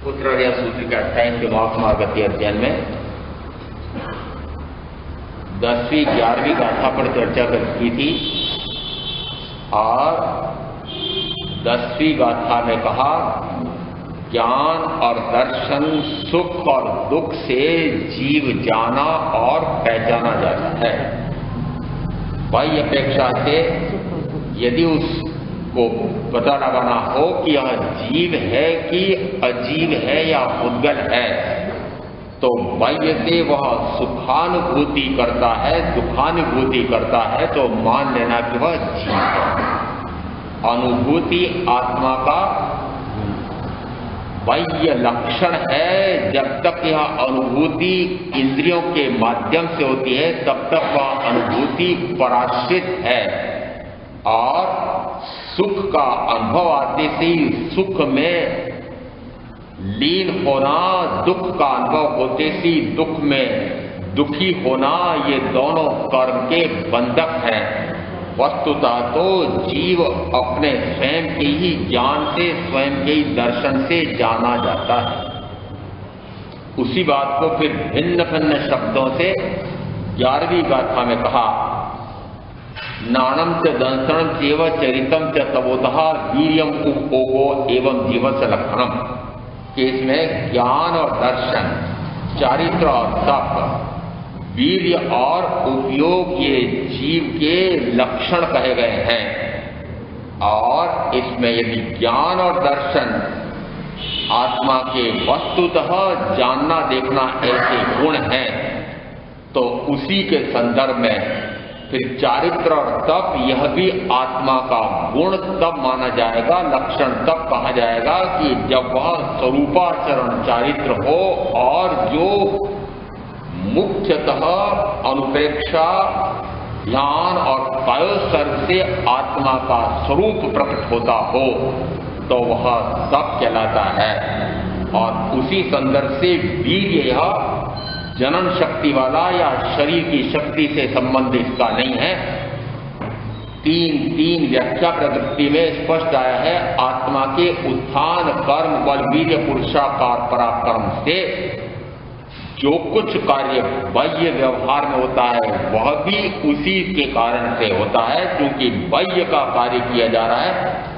उत्तरार्या सूत्र के 28 के महात्मागति अध्ययन में 10वीं 11वीं गाथा पर चर्चा की थी और 10वीं गाथा में कहा ज्ञान और दर्शन सुख और दुख से जीव जाना और पहचाना जाता है। बाह्य अपेक्षा से यदि उसको पता लगाना हो कि यह जीव है कि अजीव है या उद्गल है तो बाह्य से वह सुखानुभूति करता है, दुखानुभूति करता है तो मान लेना कि वह जीव है। अनुभूति आत्मा का बाह्य लक्षण है। जब तक यह अनुभूति इंद्रियों के माध्यम से होती है तब तक वह अनुभूति पराश्रित है और सुख का अनुभव आते से सुख में लीन होना, दुख का अनुभव होते से दुख में दुखी होना, ये दोनों कर्म के बंधक हैं। वस्तुतः तो जीव अपने स्वयं के ही ज्ञान से, स्वयं के ही दर्शन से जाना जाता है। उसी बात को फिर भिन्न भिन्न शब्दों से 11वीं गाथा में कहा नाणम च दंसणम चैव चरितम च तबोतः वीर्यम उपोगो एवं जीवस्य लक्षणम कि इसमें ज्ञान और दर्शन, चारित्र और तप, वीर्य और उपयोग ये जीव के लक्षण कहे गए हैं। और इसमें यदि ज्ञान और दर्शन आत्मा के वस्तुतः जानना देखना ऐसे गुण हैं तो उसी के संदर्भ में फिर चारित्र और तप यह भी आत्मा का गुण तब माना जाएगा, लक्षण तब कहा जाएगा कि जब वह स्वरूपाचरण चारित्र हो और जो मुख्यतः अनुपेक्षा ध्यान और कायोत्सर्ग से आत्मा का स्वरूप प्रकट होता हो तो वह तप कहलाता है। और उसी संदर्भ से वीर्य यह जनन शक्ति वाला या शरीर की शक्ति से संबंधित का नहीं है। तीन व्याख्या प्रवृत्ति में स्पष्ट आया है आत्मा के उत्थान कर्म बल वीर्य पुरुषाकार पराक्रम से जो कुछ कार्य बाह्य व्यवहार में होता है वह भी उसी के कारण से होता है। क्योंकि बाह्य का कार्य किया जा रहा है,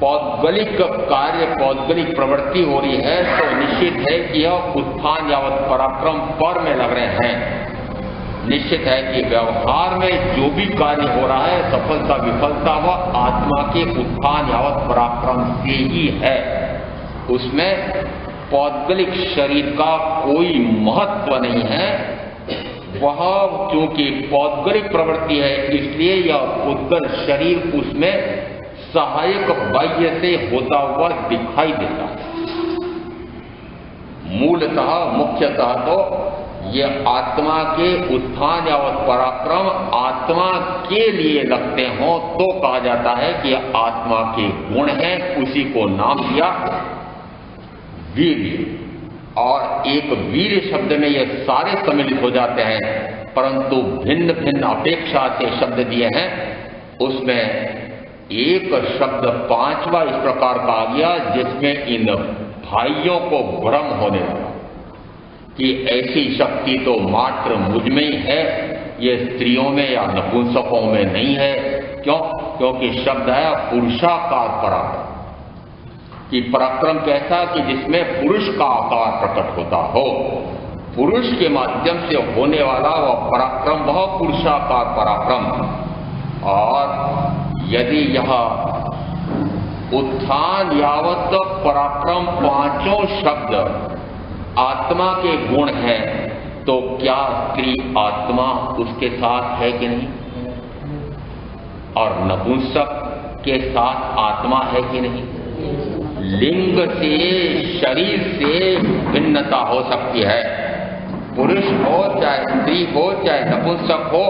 पौद्गलिक कार्य, पौद्गलिक प्रवृत्ति हो रही है तो निश्चित है कि यह उत्थान यावत पराक्रम पर में लग रहे हैं। निश्चित है कि व्यवहार में जो भी कार्य हो रहा है सफलता विफलता वह आत्मा के उत्थान यावत पराक्रम से ही है। उसमें पौद्गलिक शरीर का कोई महत्व नहीं है। वह क्योंकि पौद्गलिक प्रवृत्ति है इसलिए यह उद्गल शरीर उसमें सहायक बाह्य से होता हुआ दिखाई देता है। मूलतः मुख्यतः तो यह आत्मा के उत्थान यावत पराक्रम आत्मा के लिए लगते हों तो कहा जाता है कि यह आत्मा के गुण हैं। उसी को नाम दिया वीर्य। और एक वीर्य शब्द में ये सारे सम्मिलित हो जाते हैं परंतु भिन्न भिन्न अपेक्षा से शब्द दिए हैं। उसमें एक शब्द पांचवा इस प्रकार का आ गया जिसमें इन भाइयों को भ्रम होने लगा कि ऐसी शक्ति तो मात्र मुझ में ही है, ये स्त्रियों में या नपुंसकों में नहीं है। क्यों? क्योंकि शब्द है पुरुषाकार पराक्रम कि पराक्रम कैसा कि जिसमें पुरुष का आकार प्रकट होता हो। पुरुष के माध्यम से होने वाला वह पराक्रम वह पुरुषाकार पराक्रम। और यदि यह उत्थान यावत पराक्रम पांचों शब्द आत्मा के गुण हैं तो क्या स्त्री आत्मा उसके साथ है कि नहीं? और नपुंसक के साथ आत्मा है कि नहीं? लिंग से, शरीर से भिन्नता हो सकती है। पुरुष हो चाहे स्त्री हो चाहे नपुंसक हो,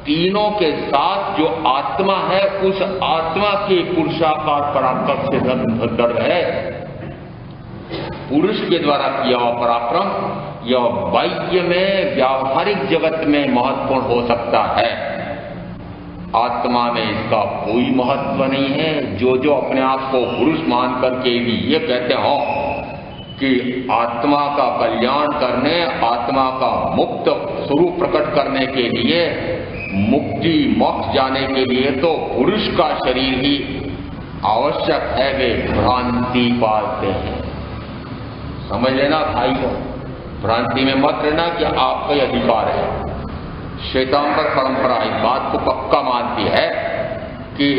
तीनों के साथ जो आत्मा है उस आत्मा के पुरुषाकार पराक्रम से धन है। पुरुष के द्वारा किया हुआ पराक्रम यह बाह्य में व्यावहारिक जगत में महत्वपूर्ण हो सकता है। आत्मा में इसका कोई महत्व नहीं है। जो जो अपने आप को पुरुष मान करके भी ये कहते हो कि आत्मा का कल्याण करने, आत्मा का मुक्त स्वरूप प्रकट करने के लिए, मुक्ति मोक्ष जाने के लिए तो पुरुष का शरीर ही आवश्यक है। वे भ्रांति पालते हैं। समझ लेना भाइयों, भ्रांति में मत रहना कि आपका ही अधिकार है। श्वेतांबर परंपरा इस बात को पक्का मानती है कि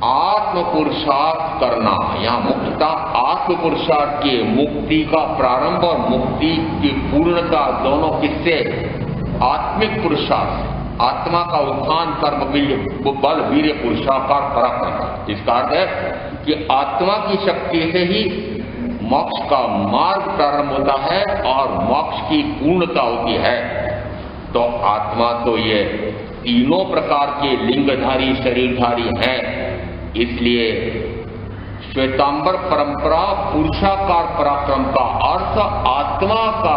आत्म पुरुषार्थ करना, यहाँ मुक्तता आत्म पुरुषार्थ की, मुक्ति का प्रारंभ और मुक्ति की पूर्णता दोनों किससे? आत्मिक पुरुषार्थ, आत्मा का उत्थान, कर्म, बल, वीर्य, पुरुषाकार, पराक्रम। इसका अर्थ है कि आत्मा की शक्ति से ही मोक्ष का मार्ग प्रारंभ होता है और मोक्ष की पूर्णता होती है। तो आत्मा तो ये तीनों प्रकार के लिंगधारी शरीरधारी हैं। इसलिए श्वेतांबर परंपरा पुरुषाकार पराक्रम का अर्थ आत्मा का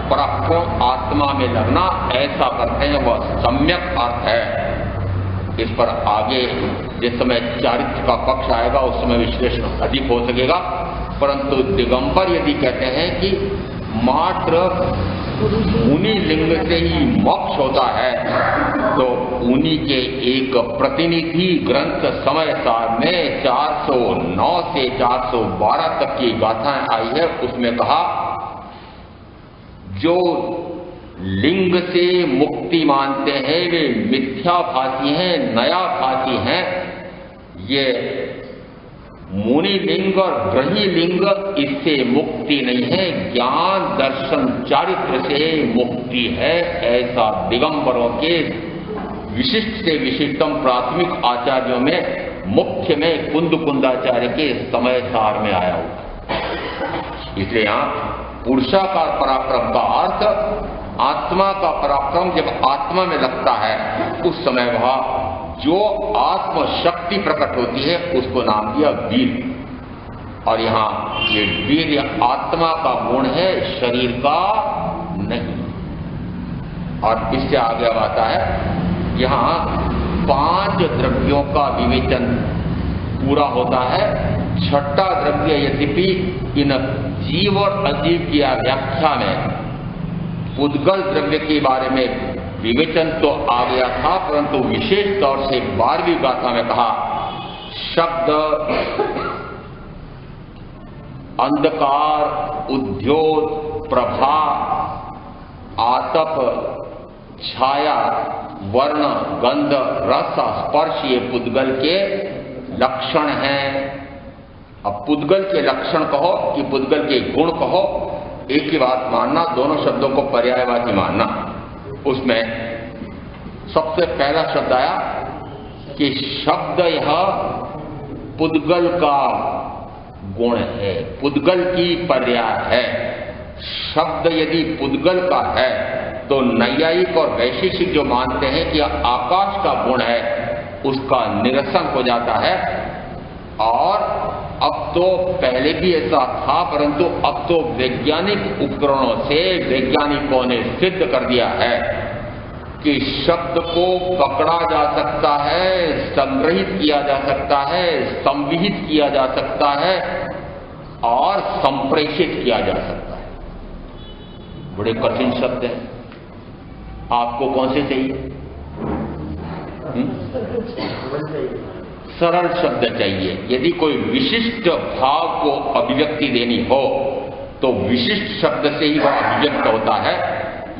पराक्रम, आत्मा में लगना, ऐसा करते हैं, वह सम्यक अर्थ है। इस पर आगे जिस समय चारित्र का पक्ष आएगा उस समय विश्लेषण अधिक हो सकेगा। परंतु दिगंबर यदि कहते हैं कि मात्र मुनि लिंग से ही मोक्ष होता है, तो उन्हीं के एक प्रतिनिधि ग्रंथ समय सार में 409 से 412 तक की गाथाएं आई है। उसमें कहा जो लिंग से मुक्ति मानते हैं वे मिथ्याभासी हैं, नयाभासी हैं। ये मुनि लिंग और ग्रही लिंग, इससे मुक्ति नहीं है, ज्ञान दर्शन चारित्र से मुक्ति है। ऐसा दिगंबरों के विशिष्ट से विशिष्टतम प्राथमिक आचार्यों में मुख्य में कुंदाचार्य के समय सार में आया हुआ। इसलिए यहाँ पुरुषाकार पराक्रम का अर्थ आत्मा का पराक्रम जब आत्मा में लगता है उस समय वह जो आत्म शक्ति प्रकट होती है उसको नाम दिया वीर। और यहाँ ये वीर आत्मा का गुण है, शरीर का नहीं। और इससे आगे अब आता है यहाँ 5 द्रव्यों का विवेचन पूरा होता है। छठा द्रव्य यद्यपि इन जीव और अजीव की व्याख्या में उद्गल द्रव्य के बारे में विवेचन तो आ गया था, परंतु विशेष तौर से 12वीं गाथा में कहा शब्द, अंधकार, उद्योत, प्रभा, आतप, छाया, वर्ण, गंध, रस, स्पर्श, ये पुद्गल के लक्षण हैं। अब पुद्गल के लक्षण कहो कि पुद्गल के गुण कहो, एक ही बात मानना, दोनों शब्दों को पर्यायवाची मानना। उसमें सबसे पहला शब्द आया कि शब्द यह पुद्गल का गुण है, पुद्गल की पर्याय है। शब्द यदि पुद्गल का है तो नैयायिक और वैशेषिक जो मानते हैं कि आकाश का गुण है उसका निरसन हो जाता है। और अब तो पहले भी ऐसा था, परंतु अब तो वैज्ञानिक उपकरणों से वैज्ञानिकों ने सिद्ध कर दिया है कि शब्द को पकड़ा जा सकता है, संग्रहित किया जा सकता है, संविहित किया जा सकता है और संप्रेषित किया जा सकता है। बड़े कठिन शब्द हैं। आपको कौन से चाहिए? सरल शब्द चाहिए। यदि कोई विशिष्ट भाव को अभिव्यक्ति देनी हो तो विशिष्ट शब्द से ही वह अभिव्यक्त होता है।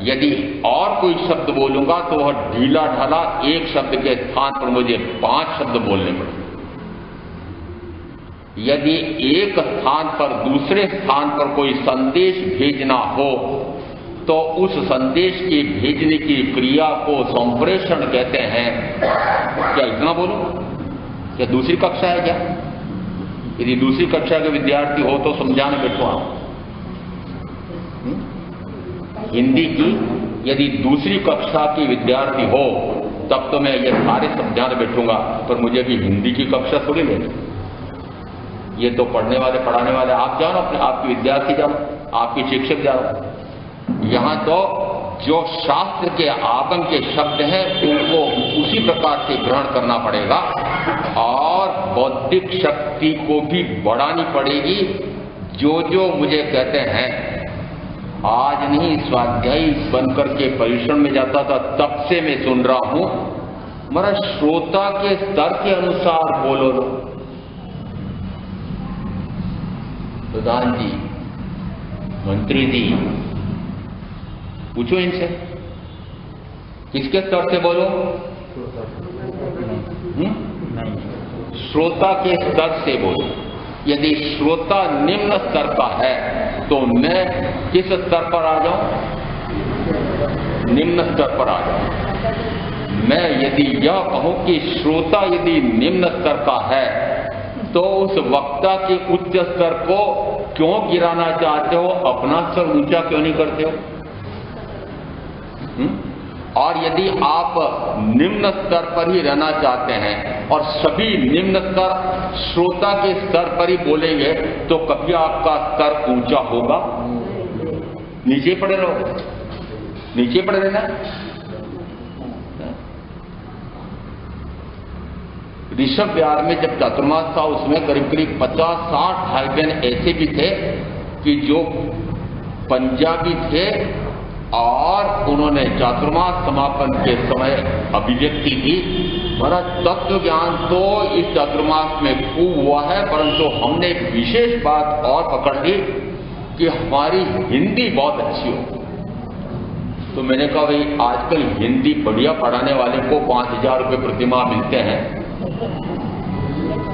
यदि और कोई शब्द बोलूंगा तो वह ढीला ढाला एक शब्द के स्थान पर मुझे 5 शब्द बोलने पड़ेंगे। यदि एक स्थान पर दूसरे स्थान पर कोई संदेश भेजना हो तो उस संदेश के भेजने की क्रिया को संप्रेषण कहते हैं। क्या इतना बोलूं? क्या दूसरी कक्षा है क्या? यदि दूसरी कक्षा के विद्यार्थी हो तो समझाने बैठो आप। हिंदी की यदि दूसरी कक्षा की विद्यार्थी हो तब तो मैं ये सारे समझाने बैठूंगा, पर मुझे भी हिंदी की कक्षा थोड़ी लेनी। ये तो पढ़ने वाले पढ़ाने वाले आप जाओ, अपने आपके विद्यार्थी जाओ, आपके शिक्षक जाओ। यहाँ तो जो शास्त्र के आगम के शब्द हैं उनको उसी प्रकार से ग्रहण करना पड़ेगा और बौद्धिक शक्ति को भी बढ़ानी पड़ेगी। जो मुझे कहते हैं, आज नहीं स्वाध्यायी बनकर के परिश्रम में जाता था तब से मैं सुन रहा हूं, मरा श्रोता के स्तर के अनुसार बोलो लो। प्रधान जी, मंत्री जी, पूछो इनसे किसके स्तर से बोलो। श्रोता के स्तर से बोलो। यदि श्रोता निम्न स्तर का है तो मैं किस स्तर पर आ जाऊं? निम्न स्तर पर आ जाऊं। मैं यदि यह कहूं कि श्रोता यदि निम्न स्तर का है तो उस वक्ता के उच्च स्तर को क्यों गिराना चाहते हो? अपना स्तर ऊंचा क्यों नहीं करते हो? और यदि आप निम्न स्तर पर ही रहना चाहते हैं और सभी निम्न स्तर श्रोता के स्तर पर ही बोलेंगे तो कभी आपका स्तर ऊंचा होगा? नीचे पड़े रहो, नीचे पड़े रहना। ऋषभ विहार में जब चातुर्मास था उसमें करीब करीब 50-60 भाई बहन ऐसे भी थे कि जो पंजाबी थे और उन्होंने चातुर्मास समापन के समय अभिव्यक्ति की। हमारा तत्व ज्ञान तो इस चातुर्मास में खूब हुआ है, परंतु हमने एक विशेष बात और पकड़ ली कि हमारी हिंदी बहुत अच्छी हो। तो मैंने कहा भाई आजकल हिंदी बढ़िया पढ़ाने वाले को 5,000 रुपये प्रतिमाह मिलते हैं,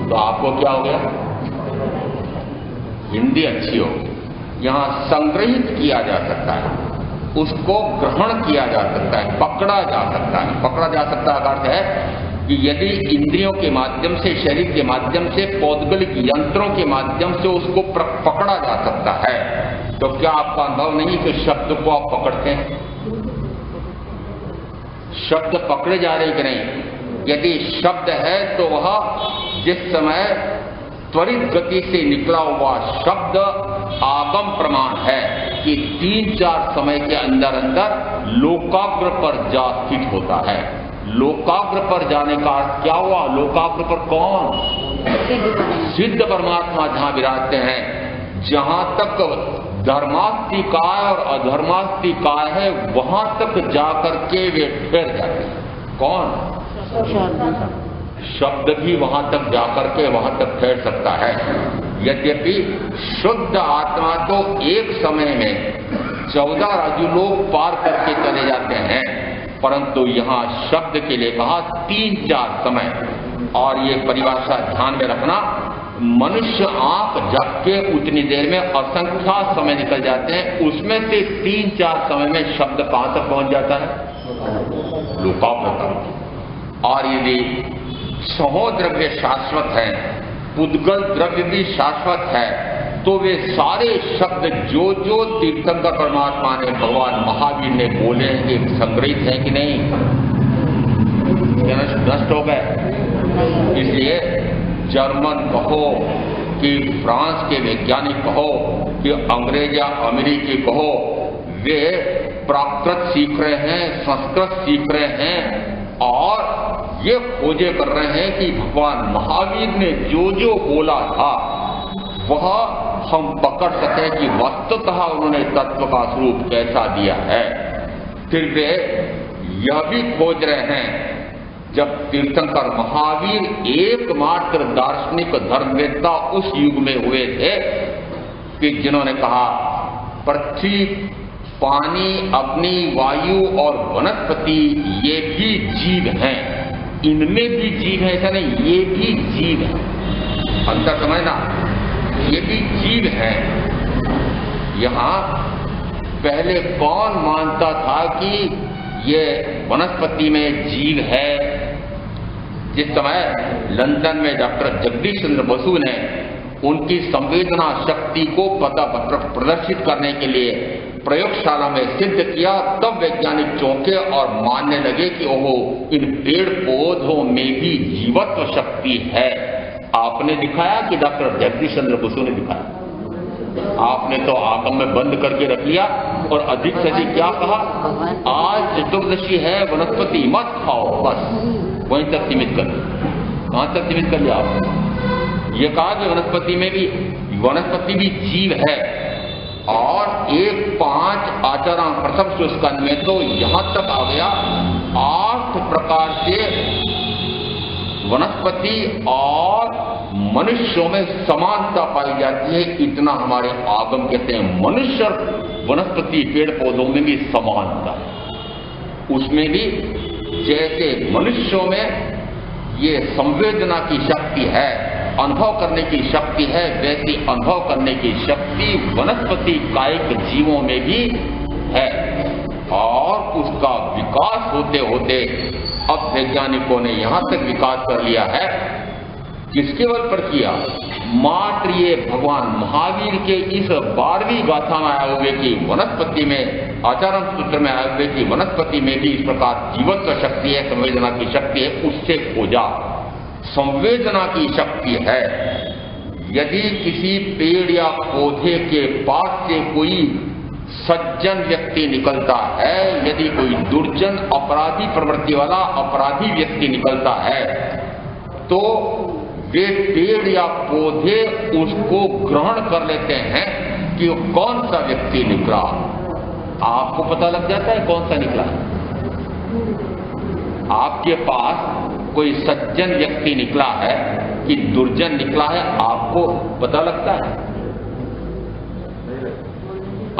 तो आपको क्या हो गया? हिंदी अच्छी हो। यहां संग्रहित किया जा सकता है, उसको ग्रहण किया जा सकता है, पकड़ा जा सकता है। पकड़ा जा सकता का अर्थ है कि यदि इंद्रियों के माध्यम से, शरीर के माध्यम से, पौद्गलिक यंत्रों के माध्यम से उसको पकड़ा जा सकता है, तो क्या आपका अनुभव नहीं कि शब्द को आप पकड़ते हैं? शब्द पकड़े जा रहे कि नहीं? यदि शब्द है तो वह जिस समय त्वरित गति से निकला हुआ शब्द आगम प्रमाण है कि 3-4 समय के अंदर अंदर लोकाग्र पर जा स्थित होता है। लोकाग्र पर जाने का अर्थ क्या हुआ? लोकाग्र पर कौन? सिद्ध परमात्मा जहां विराजते हैं, जहां तक धर्मास्तिकाय और अधर्मास्तिकाय है वहां तक जाकर के वे ठहर जाते हैं। कौन? शब्द भी वहां तक जाकर के वहां तक ठहर सकता है। यद्यपि शुद्ध आत्मा तो एक समय में 14 राजुलोक पार करके चले जाते हैं, परंतु यहाँ शब्द के लिए कहा 3-4 समय। और ये परिभाषा ध्यान में रखना, मनुष्य आंख झप के उतनी देर में असंख्या समय निकल जाते हैं, उसमें से 3-4 समय में शब्द कहां तक पहुंच जाता है? लोकाग्र तक। और यदि सहो द्रव्य शाश्वत है, पुद्गल द्रव्य भी शाश्वत है, तो वे सारे शब्द जो जो तीर्थंकर परमात्मा ने, भगवान महावीर ने बोले हैं, संग्रहित हैं कि नहीं? नष्ट हो गए। इसलिए जर्मन कहो कि फ्रांस के वैज्ञानिक कहो कि अंग्रेज या अमेरिकी कहो, वे प्राकृत सीख रहे हैं, संस्कृत सीख रहे हैं और ये खोजे कर रहे हैं कि भगवान महावीर ने जो जो बोला था वह हम पकड़ सके कि वस्तुतः उन्होंने तत्व का स्वरूप कैसा दिया है। फिर वे यह भी खोज रहे हैं, जब तीर्थंकर महावीर एकमात्र दार्शनिक धर्मवेत्ता उस युग में हुए थे कि जिन्होंने कहा पृथ्वी, पानी, अग्नि, वायु और वनस्पति ये भी जीव हैं, इनमें भी जीव है, ऐसा नहीं, ये भी जीव है। अंतर समझना, ये भी जीव है। यहां पहले कौन मानता था कि ये वनस्पति में जीव है? जिस समय लंदन में डॉक्टर जगदीश चंद्र बसु ने उनकी संवेदना शक्ति को प्रदर्शित करने के लिए प्रयोगशाला में सिद्ध किया, तब वैज्ञानिक चौंके और मानने लगे कि ओहो, इन पेड़ पौधों में भी जीवत्व शक्ति है। आपने दिखाया कि डॉक्टर जगदीश चंद्र बसु ने दिखाया? आपने तो आगम में बंद करके रख लिया और अधिक से अधिक क्या कहा? आज चतुर्दशी है, वनस्पति मत खाओ, बस वहीं तक सीमित कर। कहां तक सीमित कर लिया आपने? ये कहा कि वनस्पति में भी वनस्पति भी जीव है। और 1-5 आचरण प्रथम स्कंद में तो यहां तक आ गया 8 प्रकार से वनस्पति और मनुष्यों में समानता पाई जाती है। इतना हमारे आगम कहते हैं। मनुष्य और वनस्पति पेड़ पौधों में भी समानता है। उसमें भी जैसे मनुष्यों में ये संवेदना की शक्ति है, अनुभव करने की शक्ति है, वैसी अनुभव करने की शक्ति वनस्पति कायिक जीवों में भी है। और उसका विकास होते होते अब वैज्ञानिकों ने यहां तक विकास कर लिया है। किसके बल पर किया? मात्र ये भगवान महावीर के इस 12वीं गाथा में आए हुए कि वनस्पति में, आचरण सूत्र में आए हुए कि वनस्पति में भी इस प्रकार जीवत्व शक्ति है, संवेदना की शक्ति है, उससे खोजा। संवेदना की शक्ति है। यदि किसी पेड़ या पौधे के पास से कोई सज्जन व्यक्ति निकलता है, यदि कोई दुर्जन अपराधी प्रवृत्ति वाला अपराधी व्यक्ति निकलता है, तो वे पेड़ या पौधे उसको ग्रहण कर लेते हैं कि वो कौन सा व्यक्ति निकला। आपको पता लग जाता है कौन सा निकला। आपके पास कोई सज्जन व्यक्ति निकला है कि दुर्जन निकला है, आपको पता लगता है।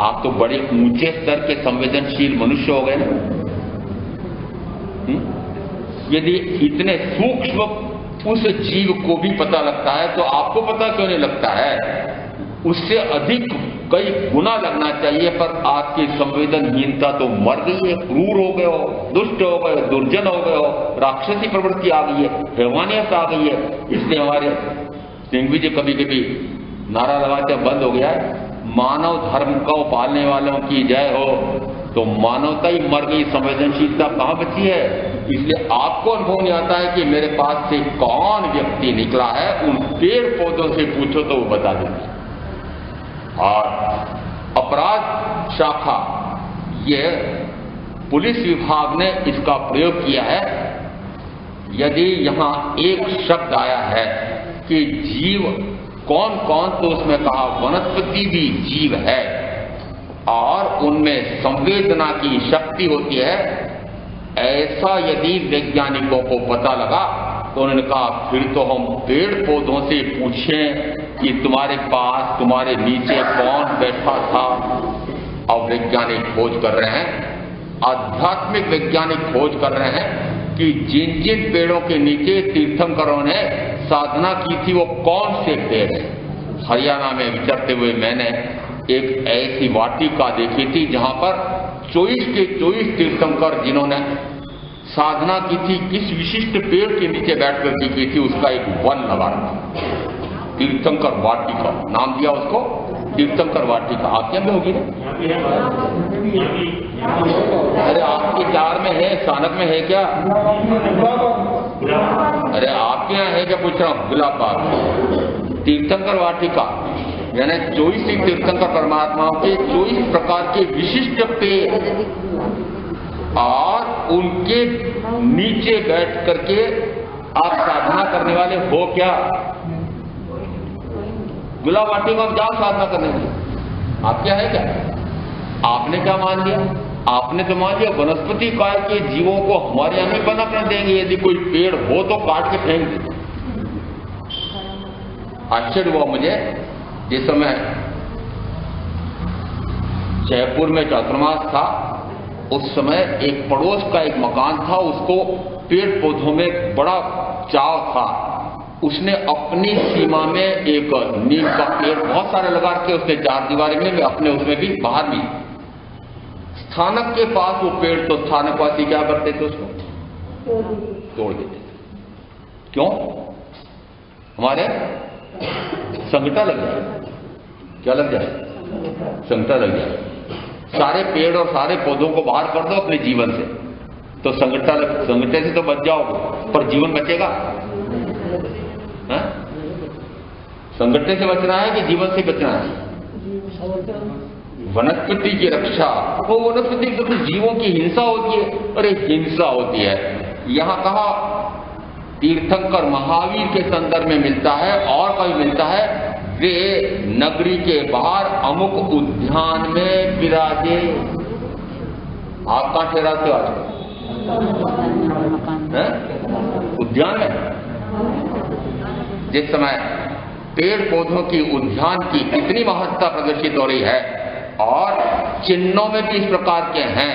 आप तो बड़े ऊंचे स्तर के संवेदनशील मनुष्य हो गए ना। यदि इतने सूक्ष्म उस जीव को भी पता लगता है तो आपको पता क्यों नहीं लगता है? उससे अधिक कई गुना लगना चाहिए, पर आपकी संवेदनहीनता तो मर गई है। क्रूर हो गए हो, दुष्ट हो गए हो, दुर्जन हो गए हो, राक्षसी प्रवृत्ति आ गई है, हैवानियत आ गई है। इसलिए हमारे सिंघवी जी कभी कभी नारा लगाते बंद हो गया है, मानव धर्म को पालने वालों की जय हो। तो मानवता ही मर गई, संवेदनशीलता कहां बची है? इसलिए आपको अनुभव नहीं आता है कि मेरे पास से कौन व्यक्ति निकला है। उन पेड़ पौधों से पूछो तो वो बता देंगे। और अपराध शाखा, ये पुलिस विभाग ने इसका प्रयोग किया है। यदि यहां एक शब्द आया है कि जीव कौन कौन, तो उसमें कहा वनस्पति भी जीव है और उनमें संवेदना की शक्ति होती है। ऐसा यदि वैज्ञानिकों को पता लगा तो उन्होंने कहा फिर तो हम पेड़ पौधों से पूछें कि तुम्हारे पास, तुम्हारे नीचे कौन बैठा था। अब वैज्ञानिक खोज कर रहे हैं, आध्यात्मिक वैज्ञानिक खोज कर रहे हैं कि जिन जिन पेड़ों के नीचे तीर्थंकरों ने साधना की थी वो कौन से पेड़ है। हरियाणा में विचरते हुए मैंने एक ऐसी वाटिका देखी थी जहां पर 24 के 24 तीर्थंकर जिन्होंने साधना की थी, किस विशिष्ट पेड़ के नीचे बैठकर की थी, उसका एक वन लगा था। तीर्थंकर वाटिका नाम दिया उसको, तीर्थंकर वाटिका। आपके यहाँ में होगी ना? अरे आपके 4 में है, स्थानक में है क्या? अरे आपके यहाँ है क्या पूछ रहा हूँ? गुलाब बाग तीर्थंकर वाटिका, यानी 24 तीर्थंकर परमात्माओं के 24 प्रकार के विशिष्ट पेड़ और उनके नीचे बैठ करके आप साधना करने वाले हो क्या? गुलाब वाटिका में जाओ साधना करने के लिए। आप क्या है क्या? आपने क्या मान लिया? आपने तो मान लिया वनस्पति काय के जीवों को हमारे यहां नहीं बना कर देंगे। यदि कोई पेड़ हो तो काट के फेंक दे। आश्चर्य हुआ मुझे जिस समय जयपुर में चातुर्मास था, उस समय एक पड़ोस का एक मकान था, उसको पेड़ पौधों में बड़ा चाव था। उसने अपनी सीमा में एक नीम का पेड़ बहुत सारे लगा के उसने 4 दीवारी में अपने उसमें भी बाहर भी। स्थानक के पास वो पेड़ तो स्थानकवासी क्या करते थे? उसको तोड़ देते थे। क्यों? हमारे संकटा लग जाए। क्या लग जाए? संकटा लग जाए। सारे पेड़ और सारे पौधों को बाहर कर दो अपने जीवन से, तो संकटे से तो बच जाओगे, पर जीवन बचेगा? संकटे से बचना है कि जीवन से बचना है? वनस्पति की रक्षा, वो वनस्पति तो जीवों की हिंसा होती है। अरे हिंसा होती है। यहां कहा तीर्थंकर महावीर के संदर्भ में मिलता है और कभी मिलता है वे नगरी के बाहर अमुक उद्यान में विराजे। आप कहां ठहराते हो आज? उद्यान में। जिस समय पेड़ पौधों की उद्यान की कितनी महत्ता प्रदर्शित हो रही है, और चिन्हों में भी इस प्रकार के हैं।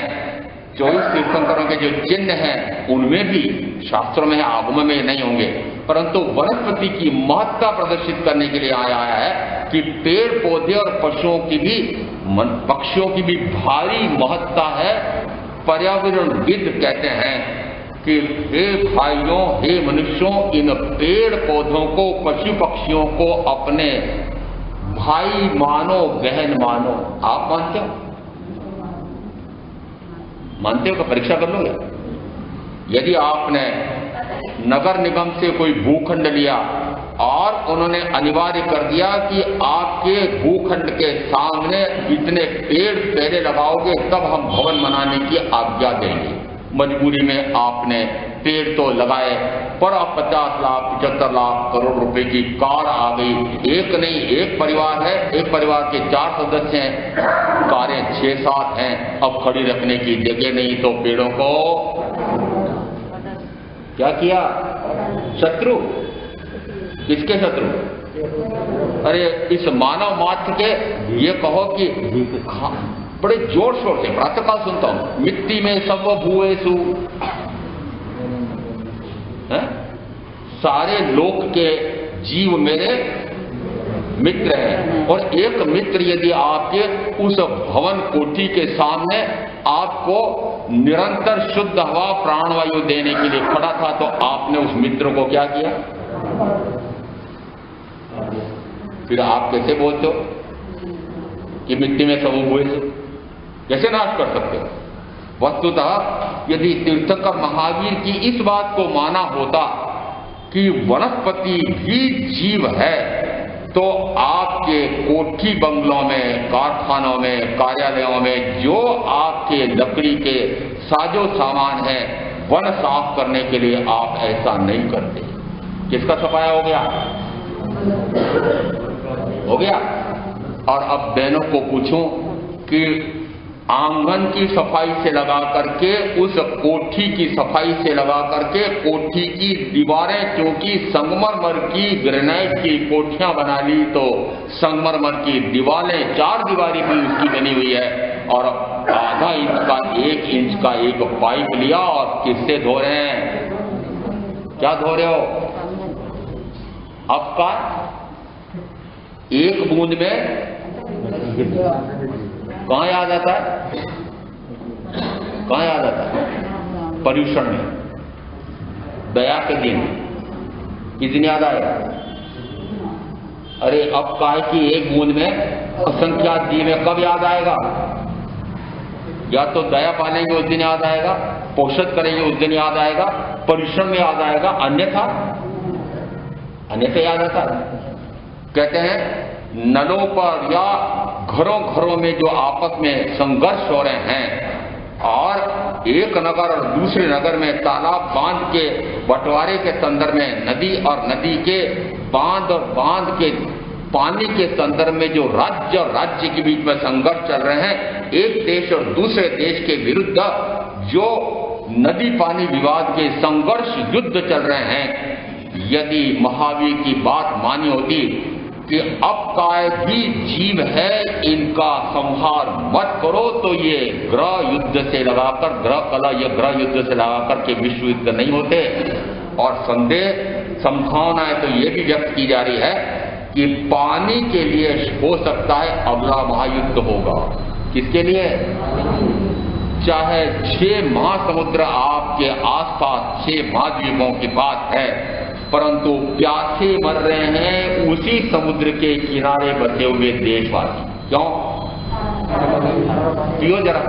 24 तीर्थंकरों के जो चिन्ह हैं उनमें भी शास्त्रों में, आगमों में नहीं होंगे, परंतु वनस्पति की महत्ता प्रदर्शित करने के लिए आया है कि पेड़ पौधे और पशुओं की भी, पक्षियों की भी भारी महत्ता है। पर्यावरणविद कहते हैं कि हे भाइयों, हे मनुष्यों, इन पेड़ पौधों को, पशु पक्षियों को अपने भाई मानो, बहन मानो। आप मानते हो? मानते हो? का परीक्षा कर लोगे। यदि आपने नगर निगम से कोई भूखंड लिया और उन्होंने अनिवार्य कर दिया कि आपके भूखंड के सामने इतने पेड़ पौधे लगाओगे तब हम भवन बनाने की आज्ञा देंगे, मजबूरी में आपने पेड़ तो लगाए, पर अब 50 लाख 75 लाख करोड़ रुपए की कार आ गई। एक नहीं, एक परिवार है, एक परिवार के 4 सदस्य हैं, कारें 6-7 हैं, अब खड़ी रखने की जगह नहीं, तो पेड़ों को क्या किया? शत्रु। किसके शत्रु? अरे इस मानव मात्र के, ये कहो कि हाँ, बड़े जोर शोर से प्रातःकाल सुनता हूं, मिट्टी में सब भूएसु, सारे लोक के जीव मेरे मित्र हैं। और एक मित्र यदि आपके उस भवन कोठी के सामने आपको निरंतर शुद्ध हवा प्राणवायु देने के लिए खड़ा था, तो आपने उस मित्र को क्या किया? फिर आप कैसे बोलते हो कि मिट्टी में सब हुए से कैसे नाश कर सकते हो? वस्तुतः यदि तीर्थंकर महावीर की इस बात को माना होता कि वनस्पति भी जीव है, तो आपके कोठी बंगलों में, कारखानों में, कार्यालयों में जो आपके लकड़ी के साजो सामान है, वन साफ करने के लिए आप ऐसा नहीं करते। किसका सफाया हो गया? हो गया। और अब बहनों को पूछूं कि आंगन की सफाई से लगा करके, उस कोठी की सफाई से लगा करके, कोठी की दीवारें क्योंकि संगमरमर की ग्रेनाइट की कोठियां बना ली, तो संगमरमर की दीवारें 4 दीवारी भी उसकी बनी हुई है, और आधा इंच का 1 इंच का एक पाइप लिया और किससे धो रहे हैं? क्या धो रहे हो? अब का एक बूंद में कहां याद आता है? कहां याद आता है? पर्यूषण में, दया के दिन किस दिन याद आएगा? अरे अब काय की एक बूंद में असंख्यात जीव में कब याद आएगा? या तो दया पालेंगे उस दिन याद आएगा, पोषण करेंगे उस दिन याद आएगा, पर्यूषण में याद आएगा, अन्यथा याद आता है। कहते हैं नलों पर या घरों घरों में जो आपस में संघर्ष हो रहे हैं, और एक नगर और दूसरे नगर में तालाब बांध के बंटवारे के संदर्भ में, नदी और नदी के बांध और बांध के पानी के संदर्भ में जो राज्य और राज्य के बीच में संघर्ष चल रहे हैं, एक देश और दूसरे देश के विरुद्ध जो नदी पानी विवाद के संघर्ष युद्ध चल रहे हैं, यदि महावीर की बात मानी होती कि अब काय भी जीव है, इनका संहार मत करो, तो ये ग्रह युद्ध से लगाकर, ग्रह कला या ग्रह युद्ध से लगाकर के विश्व युद्ध नहीं होते। और संभावनाएं तो ये भी व्यक्त की जा रही है कि पानी के लिए हो सकता है अगला महायुद्ध होगा। किसके लिए? चाहे 6 महासमुद्र आपके आसपास, 6 महाद्वीपों की बात है, परंतु प्यासे मर रहे हैं उसी समुद्र के किनारे बसे हुए देशवासी। क्यों? पियो जरा।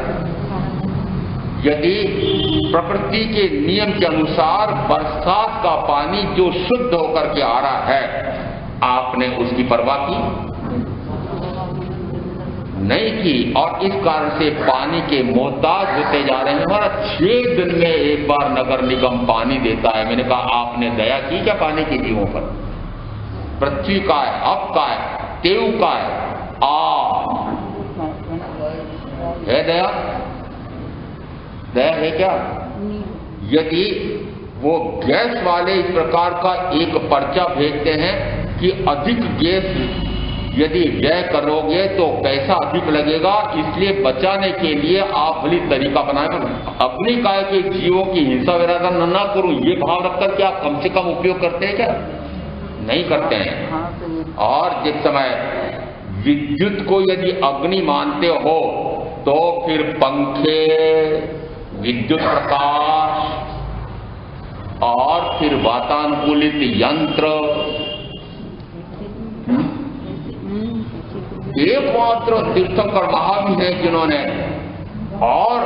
यदि प्रकृति के नियम के अनुसार बरसात का पानी जो शुद्ध होकर के आ रहा है, आपने उसकी परवाह की? नहीं की, और इस कारण से पानी के मोहताज होते जा रहे हैं। हमारा 6 दिन में एक बार नगर निगम पानी देता है। मैंने कहा आपने दया की क्या पानी के जीवों पर? पृथ्वी का है, अब का है, तेउकाय आ है दया? दया है क्या? यदि वो गैस वाले इस प्रकार का एक पर्चा भेजते हैं कि अधिक गैस यदि व्यय करोगे तो पैसा अधिक लगेगा, इसलिए बचाने के लिए आप भली तरीका बनाए, अपनी काय के जीवों की हिंसा विराधा न करूं, ये भाव रखकर के आप कम से कम उपयोग करते हैं क्या? नहीं करते हैं। और जिस समय विद्युत को यदि अग्नि मानते हो तो फिर पंखे, विद्युत प्रकाश और फिर वातानुकूलित यंत्र, एकमात्र तीर्थंकर महावीर है जिन्होंने, और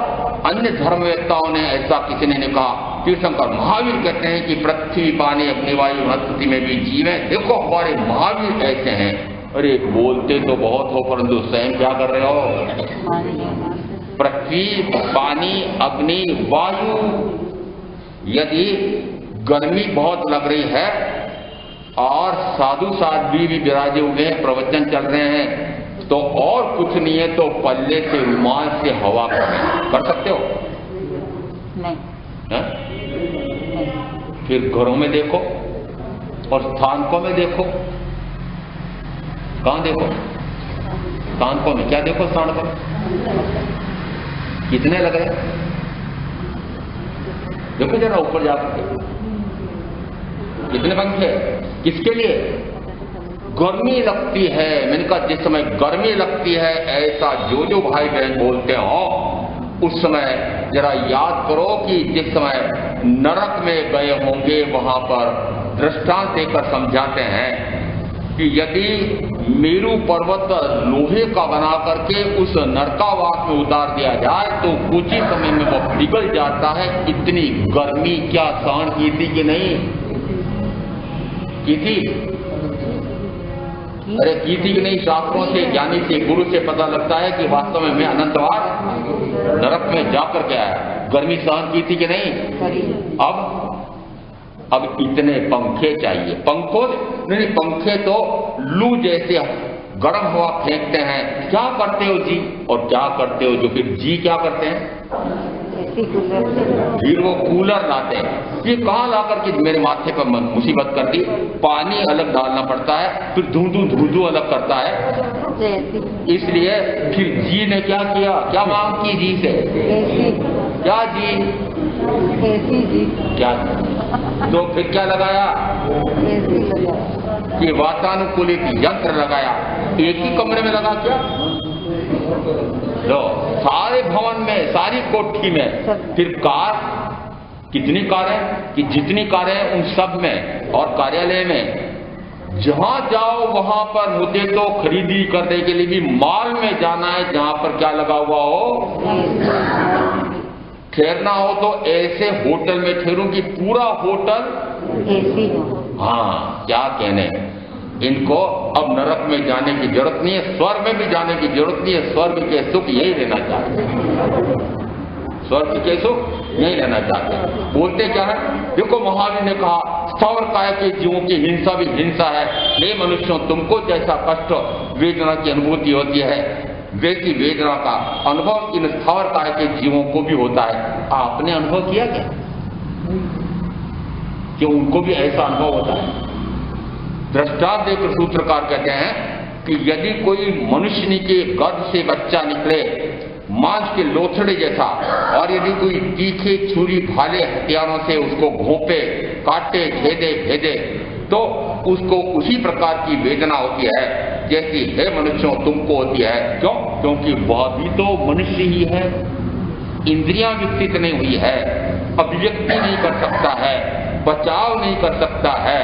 अन्य धर्मवेत्ताओं ने ऐसा किसी ने कहा, तीर्थंकर महावीर कहते हैं कि पृथ्वी पानी अग्नि वायु वनस्पति में भी जीव है। देखो हमारे महावीर ऐसे हैं। अरे बोलते तो बहुत हो परंतु स्वयं क्या कर रहे हो? पृथ्वी पानी अग्नि वायु, यदि गर्मी बहुत लग रही है और साधु साध्वी भी विराजे हुए हैं, प्रवचन चल रहे हैं, तो और कुछ नहीं है तो पल्ले से रुमाल से हवा कर सकते हो? नहीं। फिर घरों में देखो और स्थानकों में देखो, कहां देखो? स्थानकों में क्या देखो? स्थानकों में कितने लग रहे? देखो जरा ऊपर जाकर कितने पंखे, किसके लिए? गर्मी लगती है। मैंने कहा जिस समय गर्मी लगती है, ऐसा जो जो भाई बहन बोलते हो उस समय जरा याद करो कि जिस समय नरक में गए होंगे वहां पर दृष्टांत देकर समझाते हैं कि यदि मेरू पर्वत लोहे का बना करके उस नरकावास में उतार दिया जाए तो कुछ ही समय में वो पिघल जाता है। इतनी गर्मी क्या सहन की थी कि नहीं की थी? अरे की थी कि नहीं? शास्त्रों से, ज्ञानी से, गुरु से पता लगता है कि वास्तव में मैं अनंतवार नरक में जाकर के आया। गर्मी सहन की थी कि नहीं? अब इतने पंखे चाहिए। पंखों नहीं, पंखे तो लू जैसे गर्म हवा फेंकते हैं। क्या करते हो जी? और क्या करते हो जो फिर जी क्या करते हैं? फिर वो कूलर लाते हैं। ये कहाँ ला करके मेरे माथे पर मुसीबत कर दी। पानी अलग डालना पड़ता है, फिर धूधू अलग करता है। इसलिए फिर जी ने क्या किया? क्या मांग की जी से? क्या जी? क्या? तो फिर क्या लगाया कि वातानुकूलित यंत्र लगाया। एक ही कमरे में लगा क्या? लो, सारे भवन में, सारी कोठी में। फिर कार, कितनी कारें कि जितनी कारें हैं उन सब में, और कार्यालय में जहां जाओ वहां पर मुझे तो खरीदी करने के लिए भी मॉल में जाना है जहां पर क्या लगा हुआ हो। ठहरना हो तो ऐसे होटल में ठहरूं कि पूरा होटल एसी हो। हाँ, क्या कहने, इनको अब नरक में जाने की जरूरत नहीं है, स्वर्ग में भी जाने की जरूरत नहीं है। स्वर्ग के सुख यही लेना चाहते हैं, स्वर्ग के सुख यही लेना चाहते हैं। बोलते क्या है? देखो महावीर ने कहा स्थावर काय के जीवों की हिंसा भी हिंसा है। हे मनुष्यों, तुमको जैसा कष्ट वेदना की अनुभूति होती है वैसी वेदना का अनुभव इन स्थावर काय के जीवों को भी होता है। आपने अनुभव किया क्या कि उनको भी ऐसा अनुभव होता है? दृष्टांत देकर सूत्रकार कहते हैं कि यदि कोई मनुष्य के गर्भ से बच्चा निकले मांस के लोथड़े जैसा, और यदि कोई तीखे छुरी भाले हथियारों से उसको घोंपे, काटे, छेदे भेदे तो उसको उसी प्रकार की वेदना होती है जैसी हे मनुष्यों तुमको होती है। क्यों? क्योंकि वह भी तो मनुष्य ही है, इंद्रियां विकसित नहीं हुई है, अभिव्यक्ति नहीं कर सकता है, बचाव नहीं कर सकता है।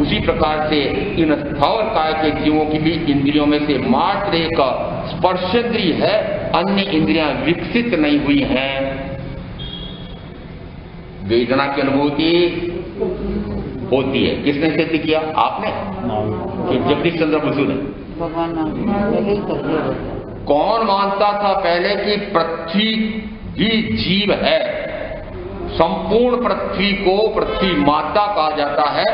उसी प्रकार से इन स्थावर काय के जीवों की भी इंद्रियों में से मात्र एक स्पर्शेंद्रिय है, अन्य इंद्रियां विकसित नहीं हुई हैं। वेदना की अनुभूति होती है। किसने सिद्ध किया? आपने कि जगदीश चंद्र बसु ने? कौन मानता था पहले कि पृथ्वी ही जीव है? संपूर्ण पृथ्वी को पृथ्वी माता कहा जाता है,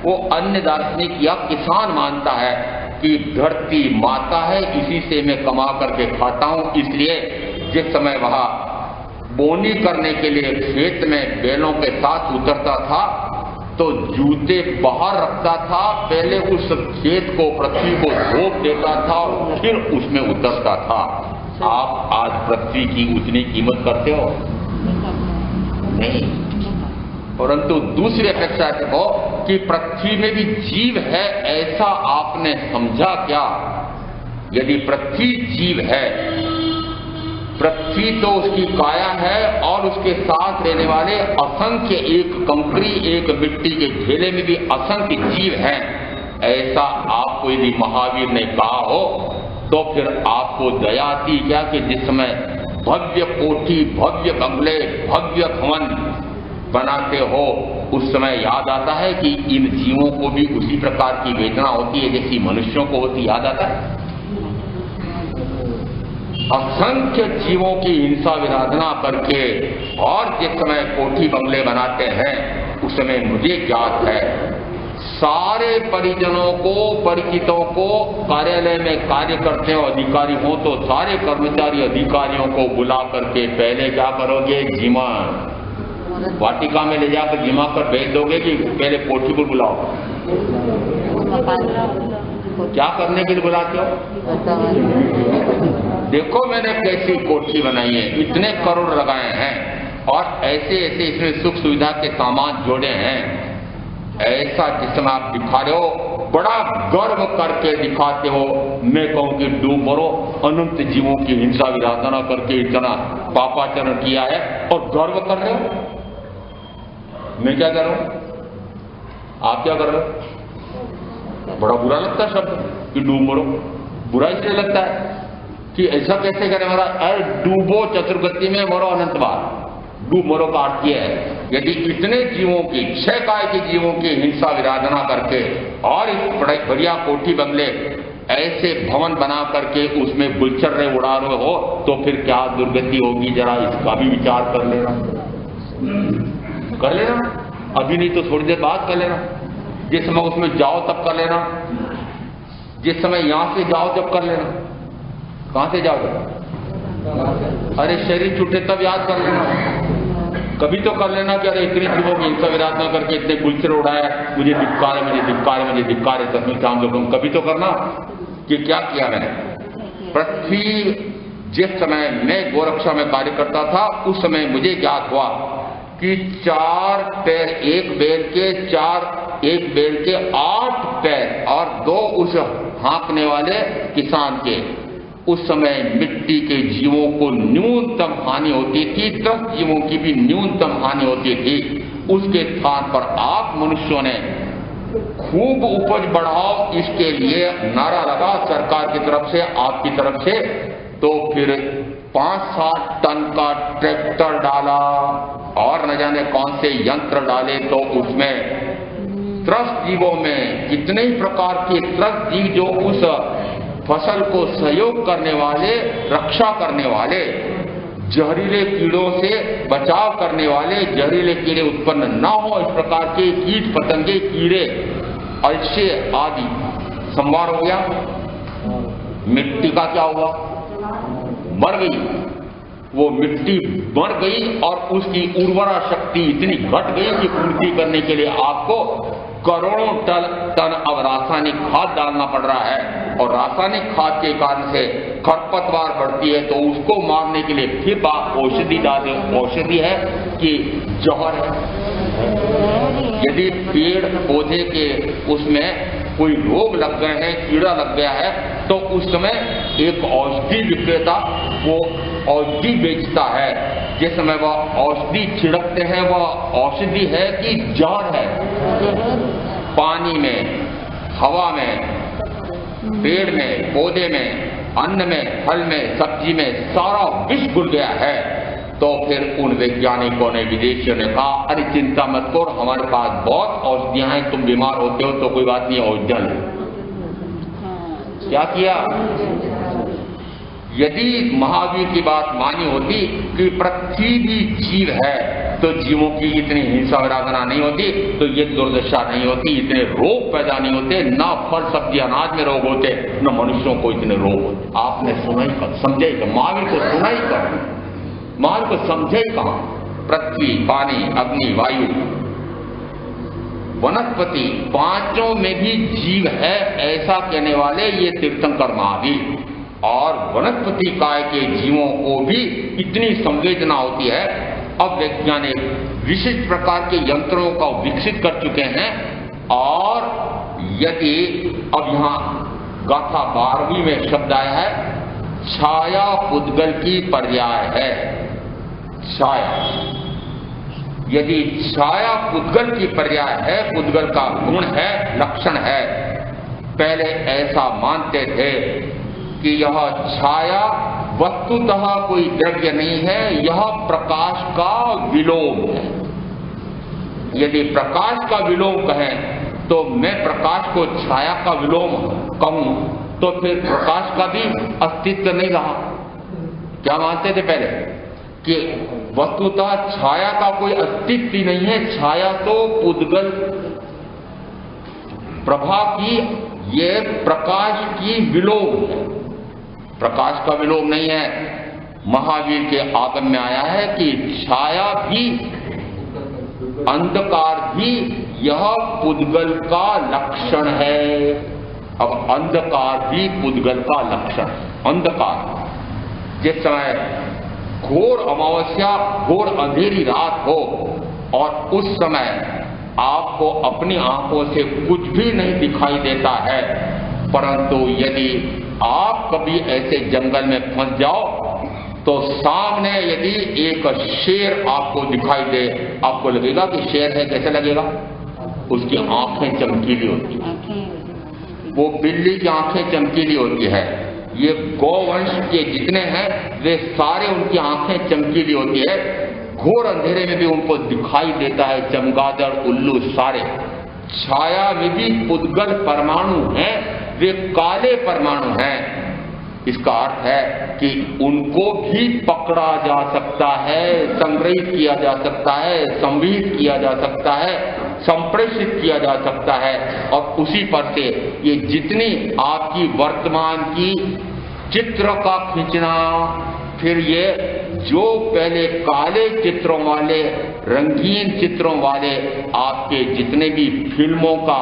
वो अन्य दार्शनिक या किसान मानता है। कि धरती माता है, इसी से मैं कमा करके खाता हूं। इसलिए जिस समय वहां बोनी करने के लिए खेत में बैलों के साथ उतरता था तो जूते बाहर रखता था, पहले उस खेत को, पृथ्वी को धोप देता था और फिर उसमें उतरता था। आप आज पृथ्वी की उतनी कीमत करते हो? नहीं। परंतु दूसरी अपेक्षा देखो कि पृथ्वी में भी जीव है, ऐसा आपने समझा क्या? यदि पृथ्वी जीव है, पृथ्वी तो उसकी काया है और उसके साथ रहने वाले असंख्य, एक कंकरी, एक मिट्टी के ढेले में भी असंख्य जीव हैं, ऐसा आपको यदि महावीर ने कहा हो तो फिर आपको दया आती क्या कि जिस समय भव्य कोठी, भव्य बंगले, भव्य भवन बनाते हो, उस समय याद आता है कि इन जीवों को भी उसी प्रकार की वेदना होती है जैसी मनुष्यों को होती? याद आता है? असंख्य जीवों की हिंसा विराधना करके और जिस समय कोठी बंगले बनाते हैं, उस समय मुझे ज्ञात है सारे परिजनों को, परिचितों को, कार्यालय में कार्य करते हो अधिकारी हो तो सारे कर्मचारी अधिकारियों को बुला करके पहले क्या करोगे? जीमा वाटिका में ले जाकर जीमा कर भेज दोगे कि पहले कोठी को बुलाओ? क्या करने के लिए बुलाते हो? देखो मैंने कैसी कोठी बनाई है, इतने करोड़ लगाए हैं और ऐसे ऐसे इसमें सुख सुविधा के सामान जोड़े हैं, ऐसा जिस समय आप दिखा रहे हो, बड़ा गर्व करके दिखाते हो। मैं कहूं कि डूब मरो, अनंत जीवों की हिंसा विराधना करके इतना पापाचरण किया है और गर्व कर रहे हो। मैं क्या कर रहा हूं? आप क्या कर रहे हो? बड़ा बुरा लगता है शब्द कि डूब मरो। बुरा इसलिए लगता है कि ऐसा कैसे करें महाराज? अरे डूबो चतुर्गति में, मरो अनंत बार। डूब मरो का अर्थ यह है यदि इतने जीवों की, 6 काय के जीवों की हिंसा विराधना करके और इस बढ़िया कोठी बंगले, ऐसे भवन बना करके उसमें गुलछर्रे उड़ा रहे हो तो फिर क्या दुर्गति होगी? जरा इसका भी विचार कर लेना। कर लेना, अभी नहीं तो थोड़ी देर बाद कर लेना। जिस समय उसमें जाओ तब कर लेना, जिस समय यहां से जाओ जब कर लेना। कहां से जाओ? अरे शरीर छूटे तब याद कर लेना। कभी तो कर लेना कि अरे इतनी जीवों की हिंसा विराधना करके इतने गुलछर उड़ाया, मुझे धिक्कार है, मुझे धिक्कार है, मुझे धिक्कार है, तस्वीर हम लोगों कभी तो करना कि क्या किया मैंने। पृथ्वी जिस समय मैं गोरक्षा में कार्य करता था उस समय मुझे ज्ञात हुआ कि 4 पैर एक बैल के, 4 एक बैल के 8 पैर और 2 उस हाँकने वाले किसान के। उस समय मिट्टी के जीवों को न्यूनतम हानि होती थी, 10 जीवों की भी न्यूनतम हानि होती थी। उसके स्थान पर आप मनुष्यों ने खूब उपज बढ़ाओ इसके लिए नारा लगा सरकार की तरफ से, आपकी तरफ से, तो फिर 5-7 टन का ट्रैक्टर डाला और न जाने कौन से यंत्र डाले, तो उसमें त्रस्त जीवों में कितने ही प्रकार के त्रस्त जीव जो उस फसल को सहयोग करने वाले, रक्षा करने वाले, जहरीले कीड़ों से बचाव करने वाले, जहरीले कीड़े उत्पन्न न हो इस प्रकार के कीट पतंगे, कीड़े, अलसे आदि संवार हो गया। मिट्टी का क्या हुआ? मर गई। वो मिट्टी मर गई और उसकी उर्वरा शक्ति इतनी घट गई कि पूर्ति करने के लिए आपको करोड़ों टन अब रासायनिक खाद डालना पड़ रहा है और रासायनिक खाद के कारण से खरपतवार बढ़ती है तो उसको मारने के लिए फिर औषधि डाले। औषधि है कि जहर है। यदि पेड़ पौधे के उसमें कोई रोग लग गए हैं, कीड़ा लग गया है, तो उस समय एक औषधि विक्रेता वो औषधि बेचता है। जिस समय वह औषधि छिड़कते हैं वह औषधि है कि जहर है। पानी में, हवा में, पेड़ में, पौधे में, अन्न में, फल में, सब्जी में सारा विष घुल गया है। तो फिर उन वैज्ञानिकों ने, विदेशियों ने कहा अरे चिंता मत करो, हमारे पास बहुत औषधियां हैं, तुम बीमार होते हो तो कोई बात नहीं, औषधियां लो। क्या किया? यदि महावीर की बात मानी होती कि पृथ्वी भी जीव है तो जीवों की इतनी हिंसा विराधना नहीं होती, तो ये दुर्दशा नहीं होती, इतने रोग पैदा नहीं होते, ना फल सब्जी अनाज में रोग होते, न मनुष्यों को इतने रोग होते। आपने सुना ही कहा, समझे ही कहा, महावीर को सुना ही कहा, महावीर को समझे ही कहा। पृथ्वी, पानी, अग्नि, वायु, वनस्पति, पांचों में भी जीव है, ऐसा कहने वाले ये तीर्थंकर महावीर। और वनस्पति काय के जीवों को भी इतनी संवेदना होती है। अब वैज्ञानिक विशिष्ट प्रकार के यंत्रों का विकसित कर चुके हैं। और यदि अब यहां गाथा 12वीं में शब्द आया है, छाया पुद्गल की पर्याय है। छाया, यदि छाया पुद्गल की पर्याय है, पुद्गल का गुण है, लक्षण है, पहले ऐसा मानते थे कि यह छाया वस्तुतः कोई द्रव्य नहीं है, यह प्रकाश का विलोम है। यदि प्रकाश का विलोम कहें तो मैं प्रकाश को छाया का विलोम कहूं तो फिर प्रकाश का भी अस्तित्व नहीं रहा। क्या मानते थे पहले कि वस्तुतः छाया का कोई अस्तित्व ही नहीं है, छाया तो पुद्गल प्रभा की, ये प्रकाश की विलोम है, प्रकाश का विलोम नहीं है। महावीर के आगम में आया है कि छाया भी, अंधकार भी यह पुद्गल का लक्षण है। अब अंधकार भी पुद्गल का लक्षण, अंधकार जिस समय घोर अमावस्या, घोर अंधेरी रात हो और उस समय आपको अपनी आंखों से कुछ भी नहीं दिखाई देता है, परंतु यदि आप कभी ऐसे जंगल में फंस जाओ तो सामने यदि एक शेर आपको दिखाई दे, आपको लगेगा कि शेर है। कैसे लगेगा? उसकी आंखें चमकीली होती है, वो बिल्ली की आंखें चमकीली होती है। ये गौवंश के जितने हैं वे सारे, उनकी आंखें चमकीली होती है। घोर अंधेरे में भी उनको दिखाई देता है, चमगादड़, उल्लू सारे। छाया में भी पुद्गल परमाणु हैं, वे काले परमाणु हैं। इसका अर्थ है कि उनको भी पकड़ा जा सकता है, संग्रहित किया जा सकता है, संविहित किया जा सकता है, संप्रेषित किया जा सकता है। और उसी पर से ये जितनी आपकी वर्तमान की चित्र का खींचना, फिर ये जो पहले काले चित्रों वाले, रंगीन चित्रों वाले आपके जितने भी फिल्मों का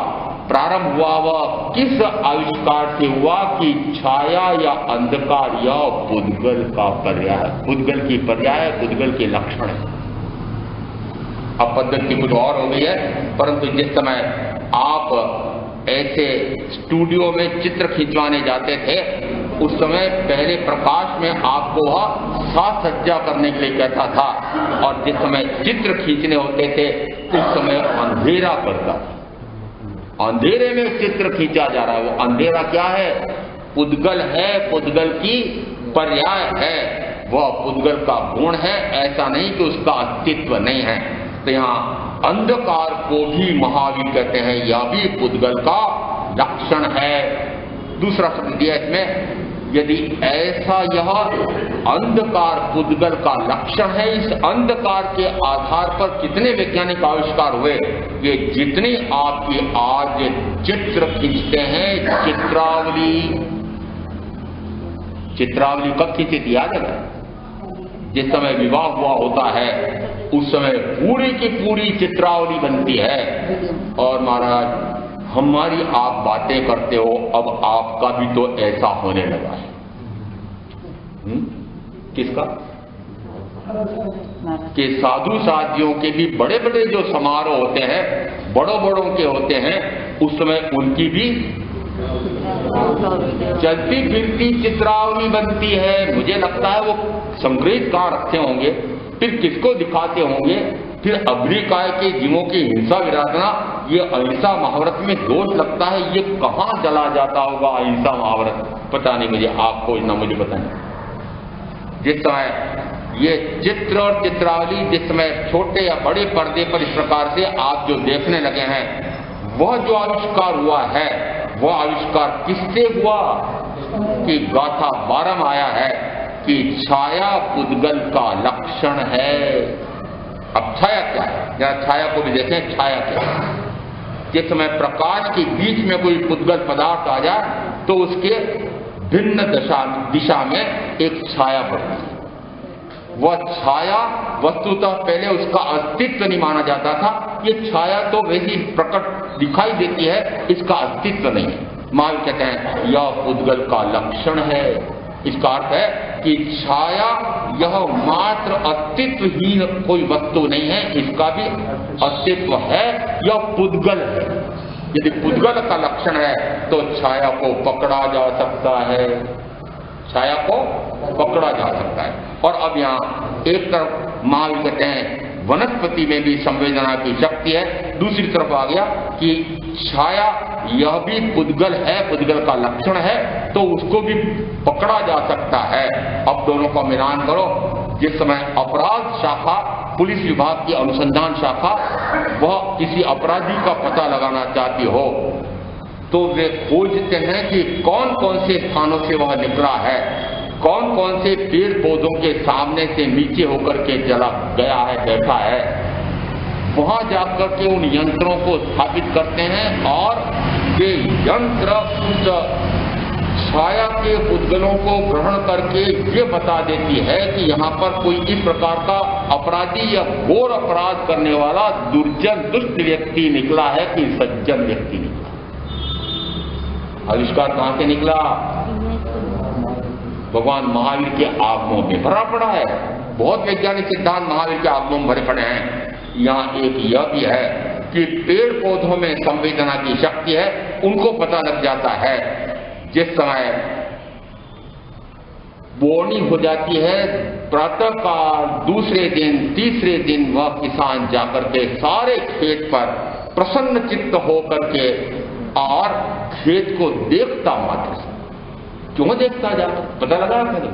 प्रारंभ हुआ, वह किस आविष्कार से हुआ कि छाया या अंधकार या पुद्गल का पर्याय, पुद्गल की पर्याय, पुद्गल के लक्षण है। अब पद्धति कुछ और हो गई है, परंतु जिस समय आप ऐसे स्टूडियो में चित्र खिंचवाने जाते थे, उस समय पहले प्रकाश में आपको वह साज सज्जा करने के लिए कहता था, और जिस समय चित्र खींचने होते थे उस समय अंधेरा करता था। अंधेरे में चित्र खींचा जा रहा है, वो अंधेरा क्या है? पुद्गल है, पुद्गल की पर्याय है, वह पुद्गल का गुण है, ऐसा नहीं कि उसका अस्तित्व नहीं है। तो यहाँ अंधकार को भी महावीर कहते हैं, यह भी पुद्गल का लक्षण है। दूसरा शब्द दिया इसमें, यदि ऐसा यह अंधकार पुद्गल का लक्षण है, इस अंधकार के आधार पर कितने वैज्ञानिक आविष्कार हुए। ये जितनी आपकी आज चित्र खींचते हैं, चित्रावली, चित्रावली कब खींची थी याद है? जिस समय विवाह हुआ होता है उस समय पूरी की पूरी चित्रावली बनती है। और महाराज हमारी आप बातें करते हो, अब आपका भी तो ऐसा होने लगा है। किसका? कि साधु साधियों के भी बड़े बड़े जो समारोह होते हैं, बड़ों बड़ों के होते हैं, उस समय उनकी भी चलती फिरती चित्रावली बनती है। मुझे लगता है वो संग्रहित कहाँ रखते होंगे, फिर किसको दिखाते होंगे, फिर अग्निकाय के जीवों की हिंसा विराधना, ये अहिंसा महाव्रत में दोष लगता है, ये कहाँ चला जाता होगा अहिंसा महाव्रत? पता नहीं मुझे, आपको इतना मुझे पता नहीं। जिस समय ये चित्र और चित्रावली जिस समय छोटे या बड़े पर्दे पर इस प्रकार से आप जो देखने लगे हैं, वह जो आविष्कार हुआ है, वह आविष्कार किससे हुआ कि गाथा 12 में आया है कि छाया पुद्गल का लक्षण है। अब छाया क्या है, जरा छाया को भी देखें। छाया क्या है? जिस समय प्रकाश के बीच में कोई पुद्गल पदार्थ आ जाए तो उसके भिन्न दिशा में एक छाया पड़ती है। वह छाया वस्तुतः पहले उसका अस्तित्व नहीं माना जाता था। ये छाया तो वैसी प्रकट दिखाई देती है, इसका अस्तित्व नहीं है। महावीर कहते हैं यह पुद्गल का लक्षण है। इसका अर्थ है कि छाया यह मात्र अस्तित्वहीन कोई वस्तु नहीं है, इसका भी अस्तित्व है, यह पुद्गल है। यदि पुद्गल का लक्षण है तो छाया को पकड़ा जा सकता है, छाया को पकड़ा जा सकता है। और अब यहाँ एक तरफ महावीर कहते हैं वनस्पति में भी संवेदना की शक्ति है, दूसरी तरफ आ गया कि छाया यह भी पुद्गल है, पुद्गल का लक्षण है, तो उसको भी पकड़ा जा सकता है। अब दोनों का मिलान करो। जिस समय अपराध शाखा, पुलिस विभाग की अनुसंधान शाखा, वह किसी अपराधी का पता लगाना चाहती हो तो वे खोजते हैं कि कौन कौन से स्थानों से वह निकला है, कौन कौन से पेड़ पौधों के सामने से नीचे होकर के चला गया है, बैठा है। वहां जाकर के उन यंत्रों को स्थापित करते हैं और वे यंत्र उस छाया के पुद्गलों को ग्रहण करके ये बता देती है कि यहाँ पर कोई इस प्रकार का अपराधी या घोर अपराध करने वाला दुर्जन दुष्ट व्यक्ति निकला है कि सज्जन व्यक्ति निकला। आविष्कार कहां से निकला? भगवान महावीर के आगमों में भरा पड़ा है। बहुत वैज्ञानिक सिद्धांत महावीर के आगमों में भरे पड़े हैं। यहाँ एक यह भी है कि पेड़ पौधों में संवेदना की शक्ति है, उनको पता लग जाता है। जिस समय बोनी हो जाती है प्रातः काल, दूसरे दिन तीसरे दिन वह किसान जाकर के सारे खेत पर प्रसन्न चित्त होकर के और खेत को देखता मात्र से। क्यों देखता जाता? पता लगा कभी?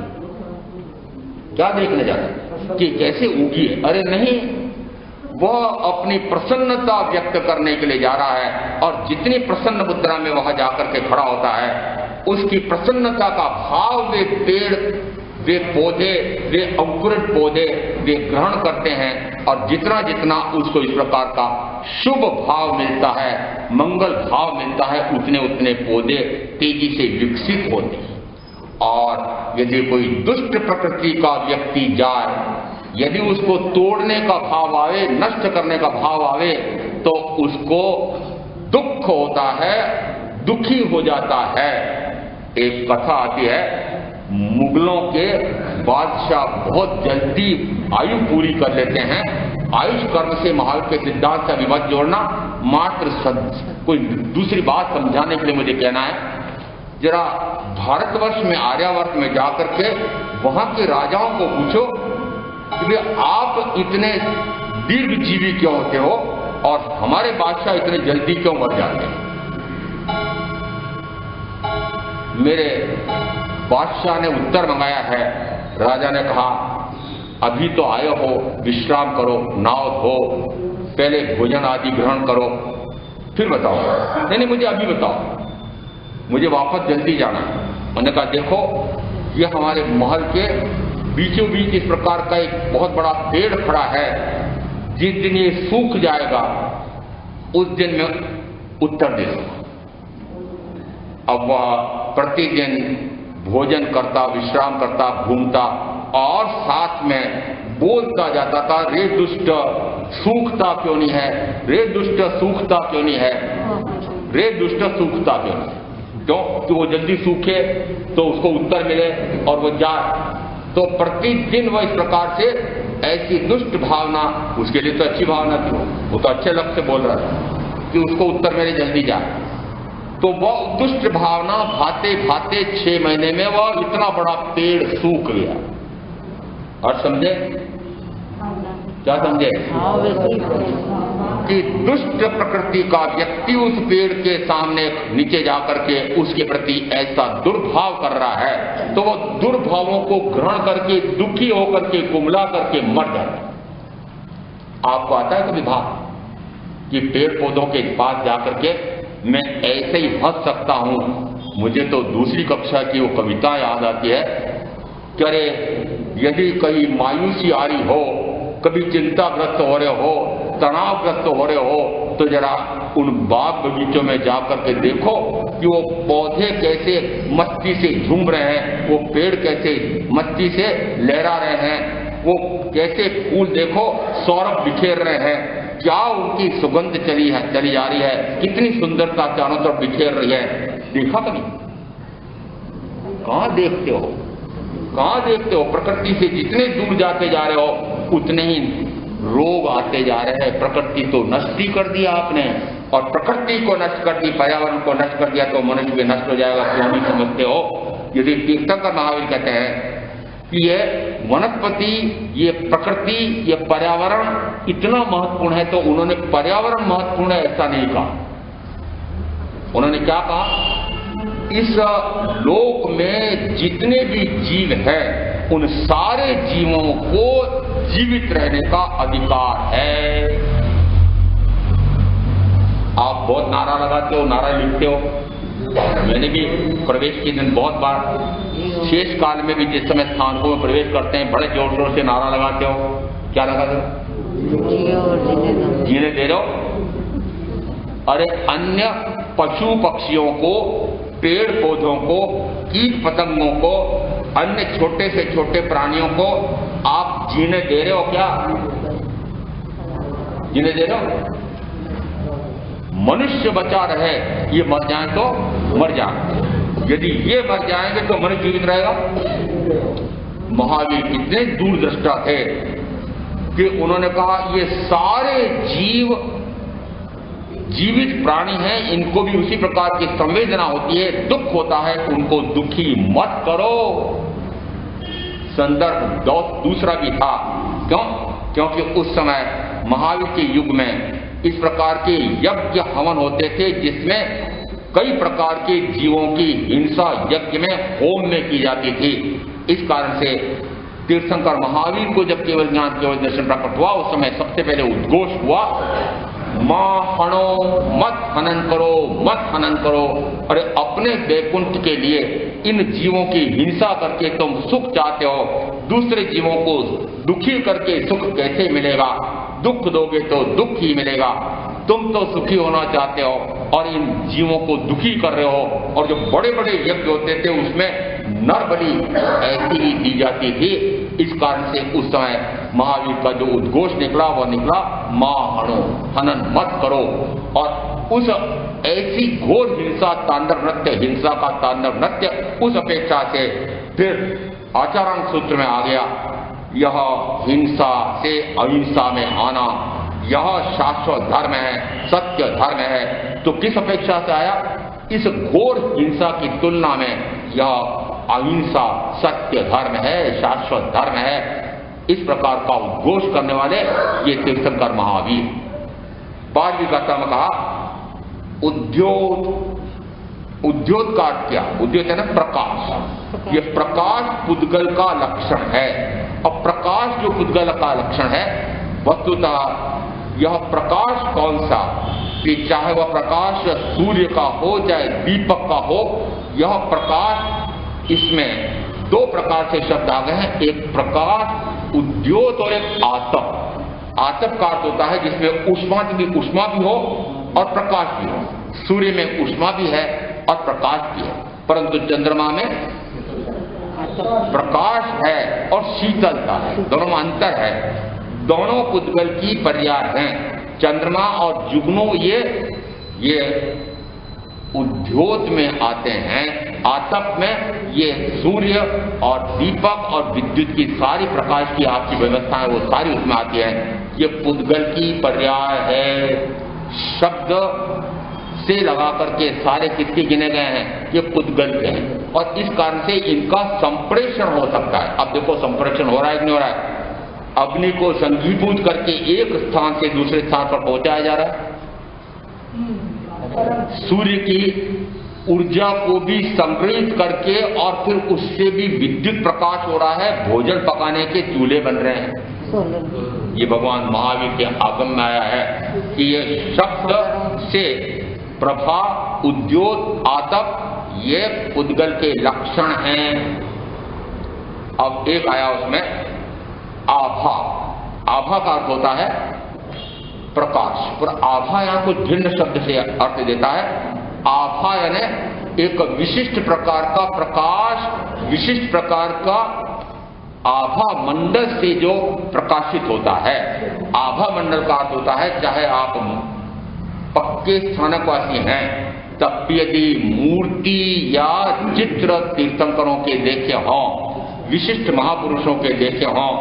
क्या देखने जाता कि कैसे उगी है? अरे नहीं, वह अपनी प्रसन्नता व्यक्त करने के लिए जा रहा है और जितनी प्रसन्न मुद्रा में वह जाकर के खड़ा होता है उसकी प्रसन्नता का भाव वे पेड़, वे पौधे, वे अंकुरित पौधे वे ग्रहण करते हैं। और जितना जितना उसको इस प्रकार का शुभ भाव मिलता है, मंगल भाव मिलता है, उतने उतने पौधे तेजी से विकसित होते हैं। और यदि कोई दुष्ट प्रकृति का व्यक्ति जाए, यदि उसको तोड़ने का भाव आवे, नष्ट करने का भाव आवे, तो उसको दुख होता है, दुखी हो जाता है। एक कथा आती है, मुगलों के बादशाह बहुत जल्दी आयु पूरी कर लेते हैं। आयुष कर्म से महावीर के सिद्धांत से विमत जोड़ना, मात्र कोई दूसरी बात समझाने के लिए मुझे कहना है। जरा भारतवर्ष में, आर्यावर्त में जाकर के वहां के राजाओं को पूछो कि आप इतने दीर्घ जीवी क्यों होते हो और हमारे बादशाह इतने जल्दी क्यों मर जाते हैं। मेरे बादशाह ने उत्तर मंगाया है। राजा ने कहा अभी तो आए हो, विश्राम करो, नाव धो, पहले भोजन आदि ग्रहण करो, फिर बताओ। नहीं, मुझे अभी बताओ, मुझे वापस जल्दी जाना है। मैंने कहा देखो, ये हमारे महल के बीचों बीच इस प्रकार का एक बहुत बड़ा पेड़ खड़ा है, जिस दिन ये सूख जाएगा उस दिन मैं उत्तर दे दूंगा। अब वह प्रतिदिन भोजन करता, विश्राम करता, घूमता और साथ में बोलता जाता था, रे दुष्ट सूखता क्यों नहीं है, रे दुष्ट सूखता क्यों नहीं है, रे दुष्ट सूखता क्यों नहीं। क्यों कि वो जल्दी सूखे तो उसको उत्तर मिले और वो जाए। तो प्रतिदिन वह इस प्रकार से ऐसी दुष्ट भावना, उसके लिए तो अच्छी भावना थी, वो तो अच्छे लफ्ज से बोल रहा था कि उसको उत्तर मेरे जल्दी जाए। तो वह दुष्ट भावना भाते भाते 6 महीने में वह इतना बड़ा पेड़ सूख गया। और समझे क्या? समझे कि दुष्ट प्रकृति का व्यक्ति उस पेड़ के सामने नीचे जाकर के उसके प्रति ऐसा दुर्भाव कर रहा है, तो वह दुर्भावों को ग्रहण करके दुखी होकर के कुमला करके मर जाता है। आपको आता है कभी भाव कि पेड़ पौधों के पास जाकर के मैं ऐसे ही हंस सकता हूं? मुझे तो दूसरी कक्षा की वो कविता याद आती है कि अरे यदि कहीं मायूसी आ रही हो, कभी चिंताग्रस्त हो रहे हो, तनावग्रस्त हो रहे हो, तो जरा उन बाग बगीचों में जाकर के देखो कि वो पौधे कैसे मस्ती से झूम रहे हैं, वो पेड़ कैसे मस्ती से लहरा रहे हैं, वो कैसे फूल देखो सौरभ बिखेर रहे हैं, क्या उनकी सुगंध चली जा रही है, कितनी सुंदरता चारों तरफ बिखेर रही है। देखा कभी? कहां देखते हो, कहां देखते हो? प्रकृति से जितने दूर जाते जा रहे हो उतने ही रोग आते जा रहे हैं। प्रकृति तो नष्ट ही कर दिया आपने, और प्रकृति को नष्ट कर दी, पर्यावरण को नष्ट कर दिया तो मनुष्य भी नष्ट हो जाएगा। क्यों नहीं समझते हो? यदि तीर्थंकर महावीर कहते हैं कि ये वनस्पति, ये प्रकृति, ये पर्यावरण इतना महत्वपूर्ण है, तो उन्होंने पर्यावरण महत्वपूर्ण है ऐसा नहीं कहा। उन्होंने क्या कहा? इस लोक में जितने भी जीव हैं उन सारे जीवों को जीवित रहने का अधिकार है। आप बहुत नारा लगाते हो, नारा लिखते हो, मैंने भी प्रवेश के दिन बहुत बार शेष काल में भी जिस समय स्थानकों में प्रवेश करते हैं बड़े जोर शोर से नारा लगाते हो। क्या लगाते हो? जीने दे रहे हो। अरे अन्य पशु पक्षियों को, पेड़ पौधों को, कीट पतंगों को, अन्य छोटे से छोटे प्राणियों को आप जीने दे रहे हो क्या? जीने दे रहे हो? मनुष्य बचा रहे, ये मर जाए तो मर जाए, यदि ये मर जाएंगे तो मनुष्य जीवित रहेगा। महावीर कितने दूरदृष्टा थे कि उन्होंने कहा ये सारे जीव जीवित प्राणी हैं, इनको भी उसी प्रकार की संवेदना होती है, दुख होता है, उनको दुखी मत करो। संदर्भ दूसरा भी था। क्यों? क्योंकि उस समय महावीर के युग में इस प्रकार के यज्ञ हवन होते थे जिसमें कई प्रकार के जीवों की हिंसा यज्ञ में, होम में की जाती थी। इस कारण से तीर्थंकर महावीर को जब केवल ज्ञान, केवल दर्शन प्रकट हुआ, उस समय सबसे पहले उद्घोष हुआ, मां हनो, मत हनन करो, मत हनन करो। अरे अपने वैकुंठ के लिए इन जीवों की हिंसा करके तुम सुख चाहते हो, दूसरे जीवों को दुखी करके सुख कैसे मिलेगा? दुख दोगे तो दुख ही मिलेगा। तुम तो सुखी होना चाहते हो और इन जीवों को दुखी कर रहे हो। और जो बड़े बड़े यज्ञ होते थे उसमें नर बलि ऐसी ही दी जाती थी। इस कारण से उस समय महावीर का जो उद्घोष निकला वह निकला, मां हनो, हनन मत करो। और उस ऐसी घोर हिंसा, तांडव नृत्य, हिंसा का तांडव नृत्य, उस अपेक्षा से फिर आचारांक सूत्र में आ गया, यह हिंसा से अहिंसा में आना, यह शाश्वत धर्म है, सत्य धर्म है। तो किस अपेक्षा से आया? इस घोर हिंसा की तुलना में यह अहिंसा सत्य धर्म है, शाश्वत धर्म है। इस प्रकार का उद्घोष करने वाले ये तीर्थंकर महावीर। पांचवी कथा में कहा उद्योत। उद्योत का अर्थ क्या? उद्योत है ना प्रकाश। ये प्रकाश पुद्गल का लक्षण है। और प्रकाश जो पुद्गल का लक्षण है, वस्तुतः यह प्रकाश कौन सा, कि चाहे वह प्रकाश सूर्य का हो, चाहे दीपक का हो, यह प्रकाश, इसमें दो प्रकार से शब्द आ गए हैं। एक प्रकाश उद्योत और एक आतप। आतप का अर्थ होता है जिसमें ऊष्मा भी हो और प्रकाश भी हो। सूर्य में ऊष्मा भी है और प्रकाश भी है, परंतु चंद्रमा में प्रकाश है और शीतलता है, दोनों में अंतर है। दोनों पुद्गल की पर्याय हैं। चंद्रमा और जुगनू ये उद्योत में आते हैं। आतप में ये सूर्य और दीपक और विद्युत की सारी प्रकाश की आपकी व्यवस्था है, वो सारी उसमें आती है। ये पुद्गल की पर्याय है। शब्द से लगा करके सारे कितने गिने गए हैं, ये पुद्गल के हैं। और इस कारण से इनका संप्रेषण हो सकता है। अब देखो संप्रेषण हो रहा है कि नहीं हो रहा है? अग्नि को संघीभूत करके एक स्थान से दूसरे स्थान पर पहुंचाया जा रहा है। सूर्य की ऊर्जा को भी संग्रहित करके और फिर उससे भी विद्युत प्रकाश हो रहा है। भोजन पकाने के चूल्हे बन रहे हैं। ये भगवान महावीर के आगम में आया है कि ये शब्द से प्रभा, उद्योत, आतप, ये पुद्गल के लक्षण हैं। अब एक आया उसमें आभा। आभा का अर्थ होता है प्रकाश, पर आभा यहां कुछ भिन्न शब्द से अर्थ देता है। आभा यानी एक विशिष्ट प्रकार का प्रकाश, विशिष्ट प्रकार का आभा मंडल से जो प्रकाशित होता है। आभा मंडल का अर्थ होता है, चाहे आप पक्के स्थानकवासी हैं तब भी यदि मूर्ति या चित्र तीर्थंकरों के देखे हों, विशिष्ट महापुरुषों के देखे हों,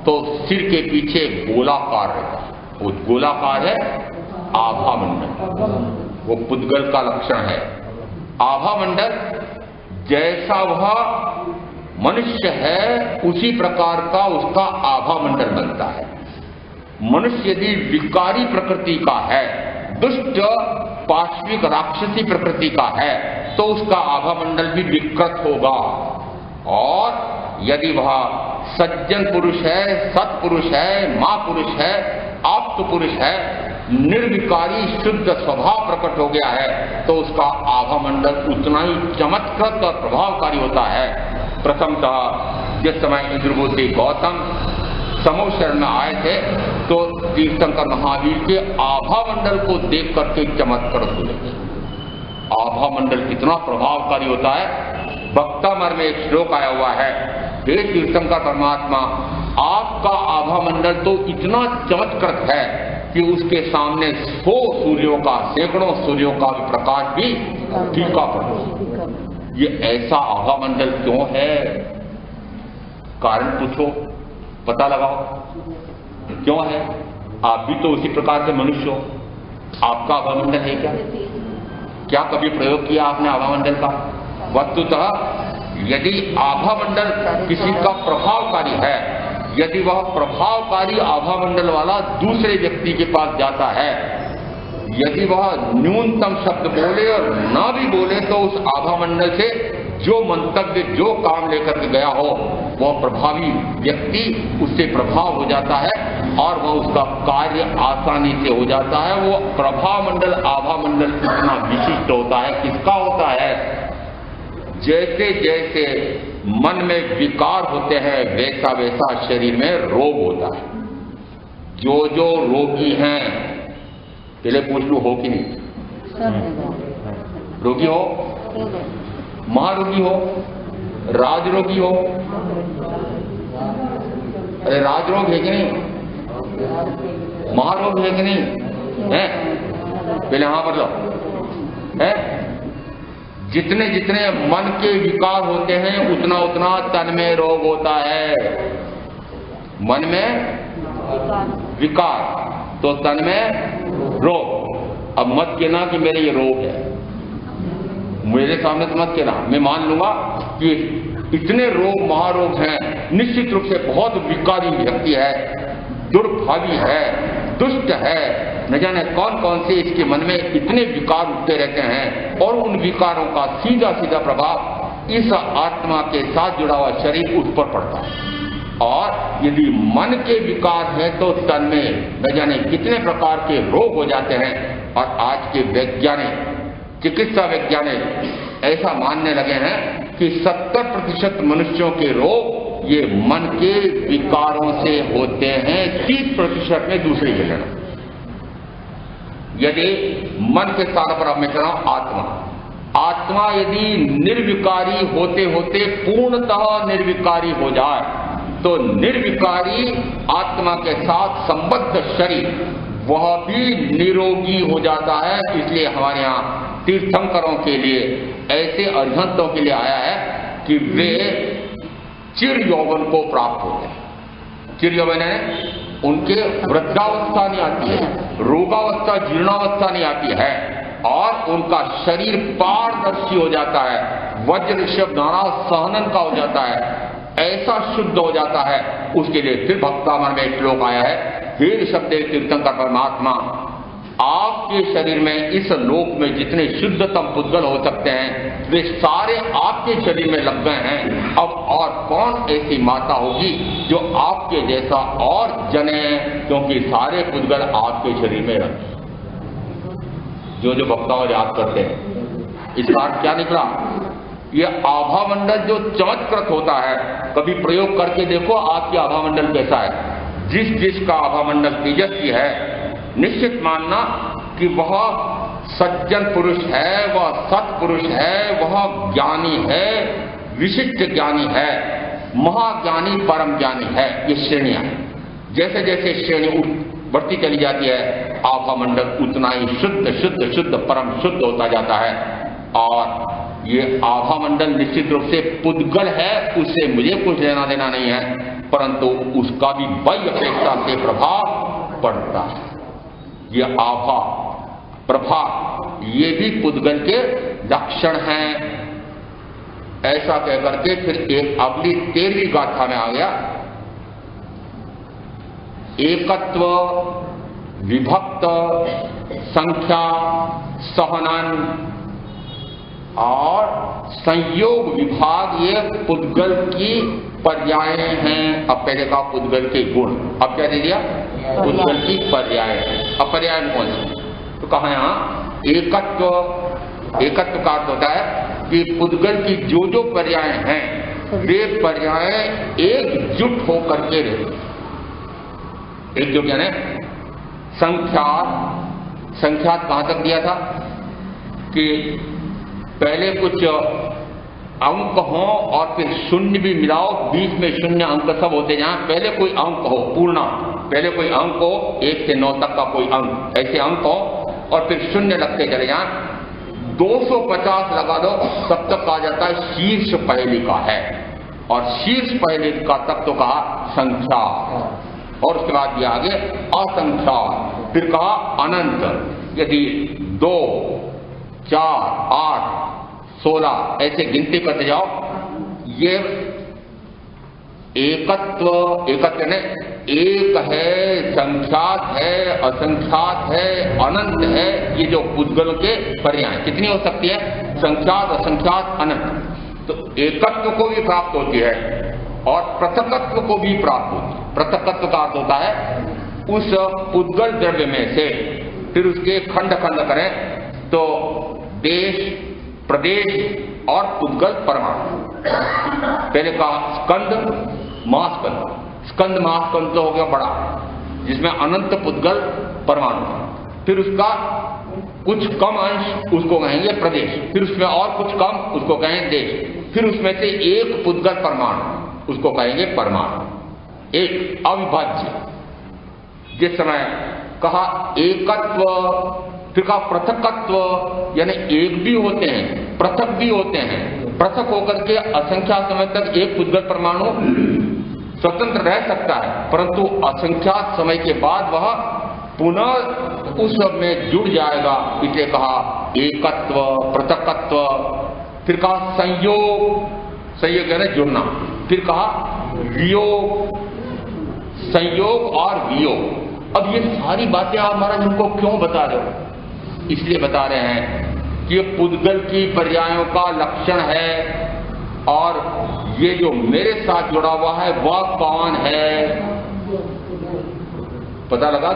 तो सिर के पीछे गोलाकार रहता है, वो गोलाकार है आभा मंडल, वो पुद्गल का लक्षण है। आभा मंडल जैसा वह मनुष्य है उसी प्रकार का उसका आभा मंडल बनता है। मनुष्य यदि विकारी प्रकृति का है, दुष्ट पाश्विक राक्षसी प्रकृति का है, तो उसका आभा मंडल भी विकृत होगा। और यदि वह सज्जन पुरुष है, सत्पुरुष है, महापुरुष है, आप्त पुरुष है, निर्विकारी शुद्ध स्वभाव प्रकट हो गया है, तो उसका आभा मंडल उतना ही चमत्कृत और प्रभावकारी होता है। प्रथमतः जिस समय इंद्रबुद्धि गौतम समूह शरण में आए थे, तो तीर्थंकर महावीर के आभा मंडल को देख करके चमत्कृत हो गए। आभा मंडल कितना प्रभावकारी होता है। भक्तामर में एक श्लोक आया हुआ है, हे तीर्थंकर परमात्मा, आपका आभा मंडल तो इतना चमत्कृत है कि उसके सामने 100 सूर्यों का, सैकड़ों सूर्यों का भी प्रकाश भी फीका पड़ता। ये ऐसा आभा मंडल क्यों है? कारण पूछो, पता लगाओ क्यों है। आप भी तो उसी प्रकार के मनुष्य हो, आपका आभा मंडल है क्या? क्या कभी प्रयोग किया आपने आभा मंडल का? वस्तुतः यदि आभा मंडल किसी का प्रभावकारी है, यदि वह प्रभावकारी आभा मंडल वाला दूसरे व्यक्ति के पास जाता है, यदि वह न्यूनतम शब्द बोले और ना भी बोले, तो उस आभा मंडल से जो मंतव्य, जो काम लेकर के गया हो, वह प्रभावी व्यक्ति उससे प्रभाव हो जाता है और वह उसका कार्य आसानी से हो जाता है। वो प्रभाव मंडल, आभा मंडल कितना विशिष्ट होता है, किसका होता है? जैसे जैसे मन में विकार होते हैं, वैसा वैसा शरीर में रोग होता है। जो जो रोगी हैं, पहले पूछ लू हो कि नहीं? रोगी हो, महारोगी हो, राजरोगी हो। अरे राजरोग है कि नहीं? महारोग है कि नहीं? है? पहले हाँ मतलब है। जितने जितने मन के विकार होते हैं, उतना उतना तन में रोग होता है। मन में विकार तो तन में रोग। अब मत कहना कि मेरे ये रोग है, मेरे सामने तो मत कहना, मैं मान लूंगा कि इतने रोग, महारोग हैं, निश्चित रूप से बहुत विकारी व्यक्ति है, दुर्भावी है, दुष्ट है, न जाने कौन कौन से इसके मन में इतने विकार उठते रहते हैं, और उन विकारों का सीधा सीधा प्रभाव इस आत्मा के साथ जुड़ा हुआ शरीर उस पर पड़ता है। और यदि मन के विकार है तो तन में न जाने कितने प्रकार के रोग हो जाते हैं। और आज के वैज्ञानिक, चिकित्सा वैज्ञानिक ऐसा मानने लगे हैं कि 70% मनुष्यों के रोग ये मन के विकारों से होते हैं, 30% में दूसरी जगह। यदि मन के स्थान पर अब मैं कह रहा हूं आत्मा यदि निर्विकारी होते होते पूर्णतः निर्विकारी हो जाए, तो निर्विकारी आत्मा के साथ संबद्ध शरीर वह भी निरोगी हो जाता है। इसलिए हमारे यहाँ तीर्थंकरों के लिए, ऐसे अरिहंतों के लिए आया है कि वे चिर यौवन को प्राप्त होते हैं। चिर यौवन है उनके वृद्धावस्था नहीं आती है, रोगावस्था, जीर्णावस्था नहीं आती है, और उनका शरीर पारदर्शी हो जाता है, वज्र ऋषभ नाना सहनन का हो जाता है, ऐसा शुद्ध हो जाता है। उसके लिए फिर भक्तामर में एक श्लोक आया है, हे ऋषभदेव तीर्थंकर परमात्मा, आपके शरीर में इस लोक में जितने शुद्धतम पुद्गल हो सकते हैं वे सारे आपके शरीर में लग गए हैं। अब और कौन ऐसी माता होगी जो आपके जैसा और जने, क्योंकि सारे पुद्गल आपके शरीर में रखे। जो जो भक्ताओं याद करते हैं, इसका अर्थ क्या निकला? ये आभामंडल जो चमत्कृत होता है, कभी प्रयोग करके देखो आपकी आभामंडल कैसा है। जिसका आभामंडल तेजस्वी है, निश्चित मानना कि वह सज्जन पुरुष है, वह सत्पुरुष है, वह ज्ञानी है, विशिष्ट ज्ञानी है, महाज्ञानी परम ज्ञानी है। ये श्रेणियां हैं। जैसे जैसे श्रेणी बढ़ती चली जाती है, आभामंडल उतना ही शुद्ध शुद्ध शुद्ध परम शुद्ध होता जाता है। और ये आभामंडल निश्चित रूप से पुद्गल है, उससे मुझे कुछ लेना देना नहीं है, परंतु उसका भी बाह्य अपेक्षा से प्रभाव पड़ता है। ये आभा प्रभा ये भी पुद्गल के लक्षण हैं। ऐसा कहकर के फिर एक अगली 13वीं गाथा में आ गया, एकत्व, विभक्त, संख्या, सहनन और संयोग विभाग, ये पुद्गल की पर्याय हैं। अब पहले कहा पुद्गल के गुण, अब क्या दे दिया? पुद्गल की पर्याय। अब पर्याय में कौन सी? तो कहा यहां एकत्व। एकत्व का अर्थ होता है कि पुद्गल की जो जो पर्याय हैं वे पर्याय एकजुट होकर के रहते। एकजुट यानी संख्यात। संख्यात कहां तक दिया था कि पहले कुछ अंक हो और फिर शून्य भी मिलाओ, बीच में शून्य अंक सब होते जाएं। पहले कोई अंक हो पूर्ण, पहले कोई अंक हो 1 से 9 तक का कोई अंक, ऐसे अंक हो और फिर शून्य लगते चले जाएं। 250 लगा दो, तब तक आ जाता है शीर्ष पहली का है। और शीर्ष पहली का तक तो कहा संख्या, और उसके बाद दिया आगे असंख्या, फिर कहा अनंत। यदि 2, 4, 8, 16 ऐसे गिनती करते जाओ। ये एकत्व, एकत्व ने एक है, संख्यात है, असंख्यात है, अनंत है। ये जो पुद्गल के पर्याय कितनी हो सकती है? संख्यात, असंख्यात, अनंत। तो एकत्व को भी प्राप्त होती है और पृथकत्व को भी प्राप्त होती है। पृथकत्व का अर्थ होता है उस पुद्गल द्रव्य में से फिर उसके खंड खंड करें तो देश, प्रदेश और पुद्गल परमाणु। पहले कहा स्कंद, महास्कंद। स्कंद महास्कंद तो हो गया बड़ा, जिसमें अनंत पुद्गल परमाणु। फिर उसका कुछ कम अंश उसको कहेंगे प्रदेश, फिर उसमें और कुछ कम उसको कहेंगे देश, फिर उसमें से एक पुद्गल परमाणु उसको कहेंगे परमाणु, एक अविभाज्य। जिस समय कहा एकत्व, फिर कहा पृथकत्व, यानी एक भी होते हैं, पृथक भी होते हैं। पृथक होकर के असंख्यात समय तक एक पुद्गल परमाणु स्वतंत्र रह सकता है, परंतु असंख्यात समय के बाद वह पुनः उस में जुड़ जाएगा। इसलिए कहा एकत्व, पृथकत्व। फिर कहा संयोग, संयोग यानी जुड़ना। फिर कहा वियोग, संयोग और वियोग। अब ये सारी बातें आप महाराज हमको क्यों बता रहे हो? इसलिए बता रहे हैं कि ये पुद्गल की पर्यायों का लक्षण है, और ये जो मेरे साथ जुड़ा हुआ है वह कौन है? पता लगा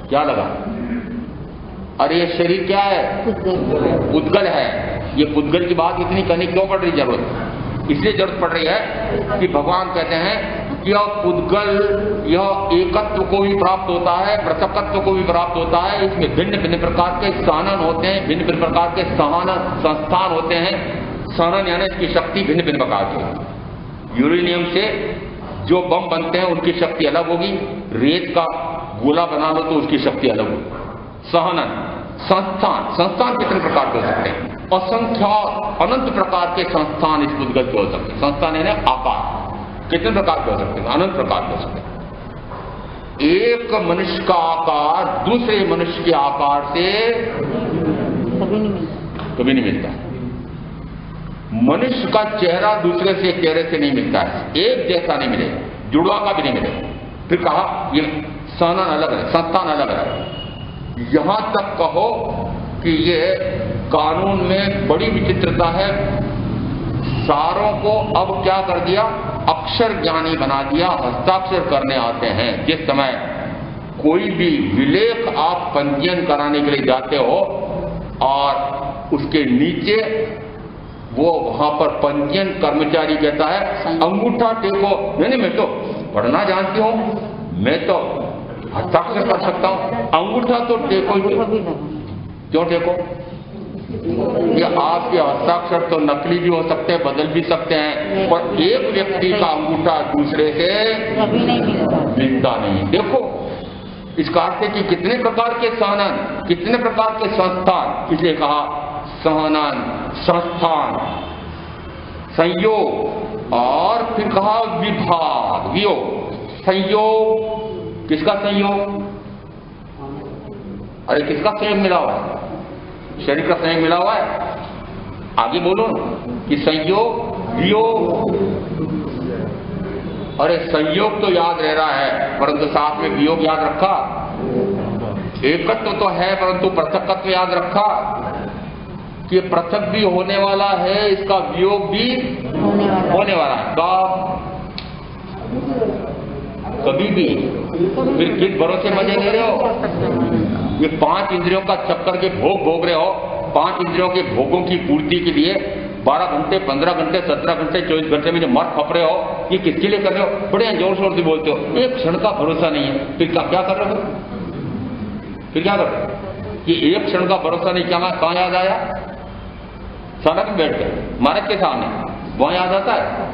क्या लगा? अरे ये शरीर क्या है? पुद्गल है। ये पुद्गल की बात इतनी करनी क्यों पड़ रही जरूरत? इसलिए जरूरत पड़ रही है कि भगवान कहते हैं कि यह पुद्गल, यह एकत्व को भी प्राप्त होता है, पृथकत्व को भी प्राप्त होता है। इसमें भिन्न भिन्न प्रकार के सहनन होते हैं, भिन्न भिन्न प्रकार के सहन संस्थान होते हैं। सहनन यानी इसकी शक्ति भिन्न भिन्न प्रकार की। यूरेनियम से जो बम बनते हैं उनकी शक्ति अलग होगी, रेत का गोला बना लो तो उसकी शक्ति अलग होगी। सहनन, संस्थान, संस्थान कितने प्रकार के हो सकते हैं? असंख्यात अनंत प्रकार के संस्थान इस पुद्गल के हो सकते हैं। संस्थान यानी आकार कितने प्रकार के हो सकते हैं? अनंत प्रकार के हो सकते हैं। एक मनुष्य का आकार दूसरे मनुष्य के आकार से कभी नहीं मिलता। मनुष्य का चेहरा दूसरे से चेहरे से नहीं मिलता है, एक जैसा नहीं मिलेगा, जुड़वा का भी नहीं मिलेगा। फिर कहा ये सहनन अलग है, संस्थान अलग है। यहां तक कहो कि ये कानून में बड़ी विचित्रता है। सारों को अब क्या कर दिया? अक्षर ज्ञानी बना दिया, हस्ताक्षर करने आते हैं। जिस समय कोई भी विलेख आप पंजीयन कराने के लिए जाते हो और उसके नीचे वो वहां पर पंजीयन कर्मचारी कहता है अंगूठा टेको। नहीं, मैं तो पढ़ना जानती हूँ, मैं तो हस्ताक्षर कर सकता हूँ, अंगूठा तो टेको ही टेको। क्यों टेको? कि आपके हस्ताक्षर तो नकली भी हो सकते हैं, बदल भी सकते हैं, पर एक व्यक्ति का अंगूठा दूसरे से कभी नहीं मिलता नहीं। देखो, इसका अर्थ है कि कितने प्रकार के सहनन, कितने प्रकार के संस्थान, इसलिए कहा सहनन, संस्थान, संयोग, और फिर कहा विभाग, वियोग। संयोग, किसका संयोग? अरे किसका संयोग मिला हुआ है? शरीर का संयोग मिला हुआ है। आगे बोलो कि संयोग, वियोग। अरे संयोग तो याद रह रहा है, परंतु साथ में वियोग याद रखा। एकत्व तो है, परंतु पृथकत्व याद रखा कि पृथक भी होने वाला है, इसका वियोग भी होने वाला है। कभी भी। फिर किस भरोसे मजे ले रहे हो? ये 5 इंद्रियों का चक्कर के भोग रहे हो। 5 इंद्रियों के भोगों की पूर्ति के लिए 12 घंटे, 15 घंटे, 17 घंटे, 24 घंटे में जो मर खप रहे हो, ये किसके लिए कर रहे हो? बड़े जोर शोर से बोलते हो, एक क्षण का भरोसा नहीं है। फिर क्या कर रहे हो? फिर क्या कर रहे हो कि एक क्षण का भरोसा नहीं? क्या कहां याद आया? सड़क में बैठ गए मार्ग के सामने, वहां याद आता है?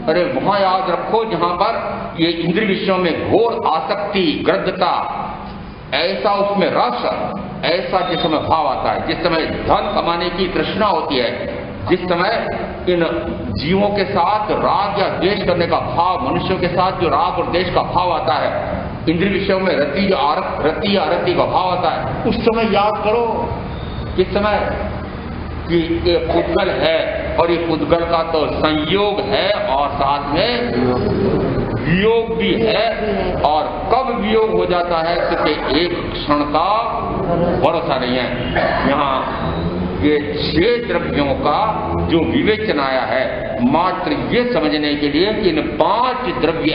अरे वहां याद रखो जहां पर ये इंद्रिय विषयों में घोर आसक्ति, ग्रद्धता, ऐसा उसमें रस, ऐसा जिस समय भाव आता है, जिस समय धन कमाने की तृष्णा होती है, जिस समय इन जीवों के साथ राग या द्वेष करने का भाव, मनुष्यों के साथ जो राग और द्वेष का भाव आता है, इंद्रिय विषयों में रति या अरति का भाव आता है, उस समय याद करो। किस समय? कि ये पुद्गल है, और ये पुद्गल का तो संयोग है और साथ में वियोग भी है। और कब वियोग हो जाता है? क्योंकि एक क्षण का भरोसा नहीं है। यहाँ ये 6 द्रव्यों का जो विवेचन आया है, मात्र ये समझने के लिए कि इन 5 द्रव्य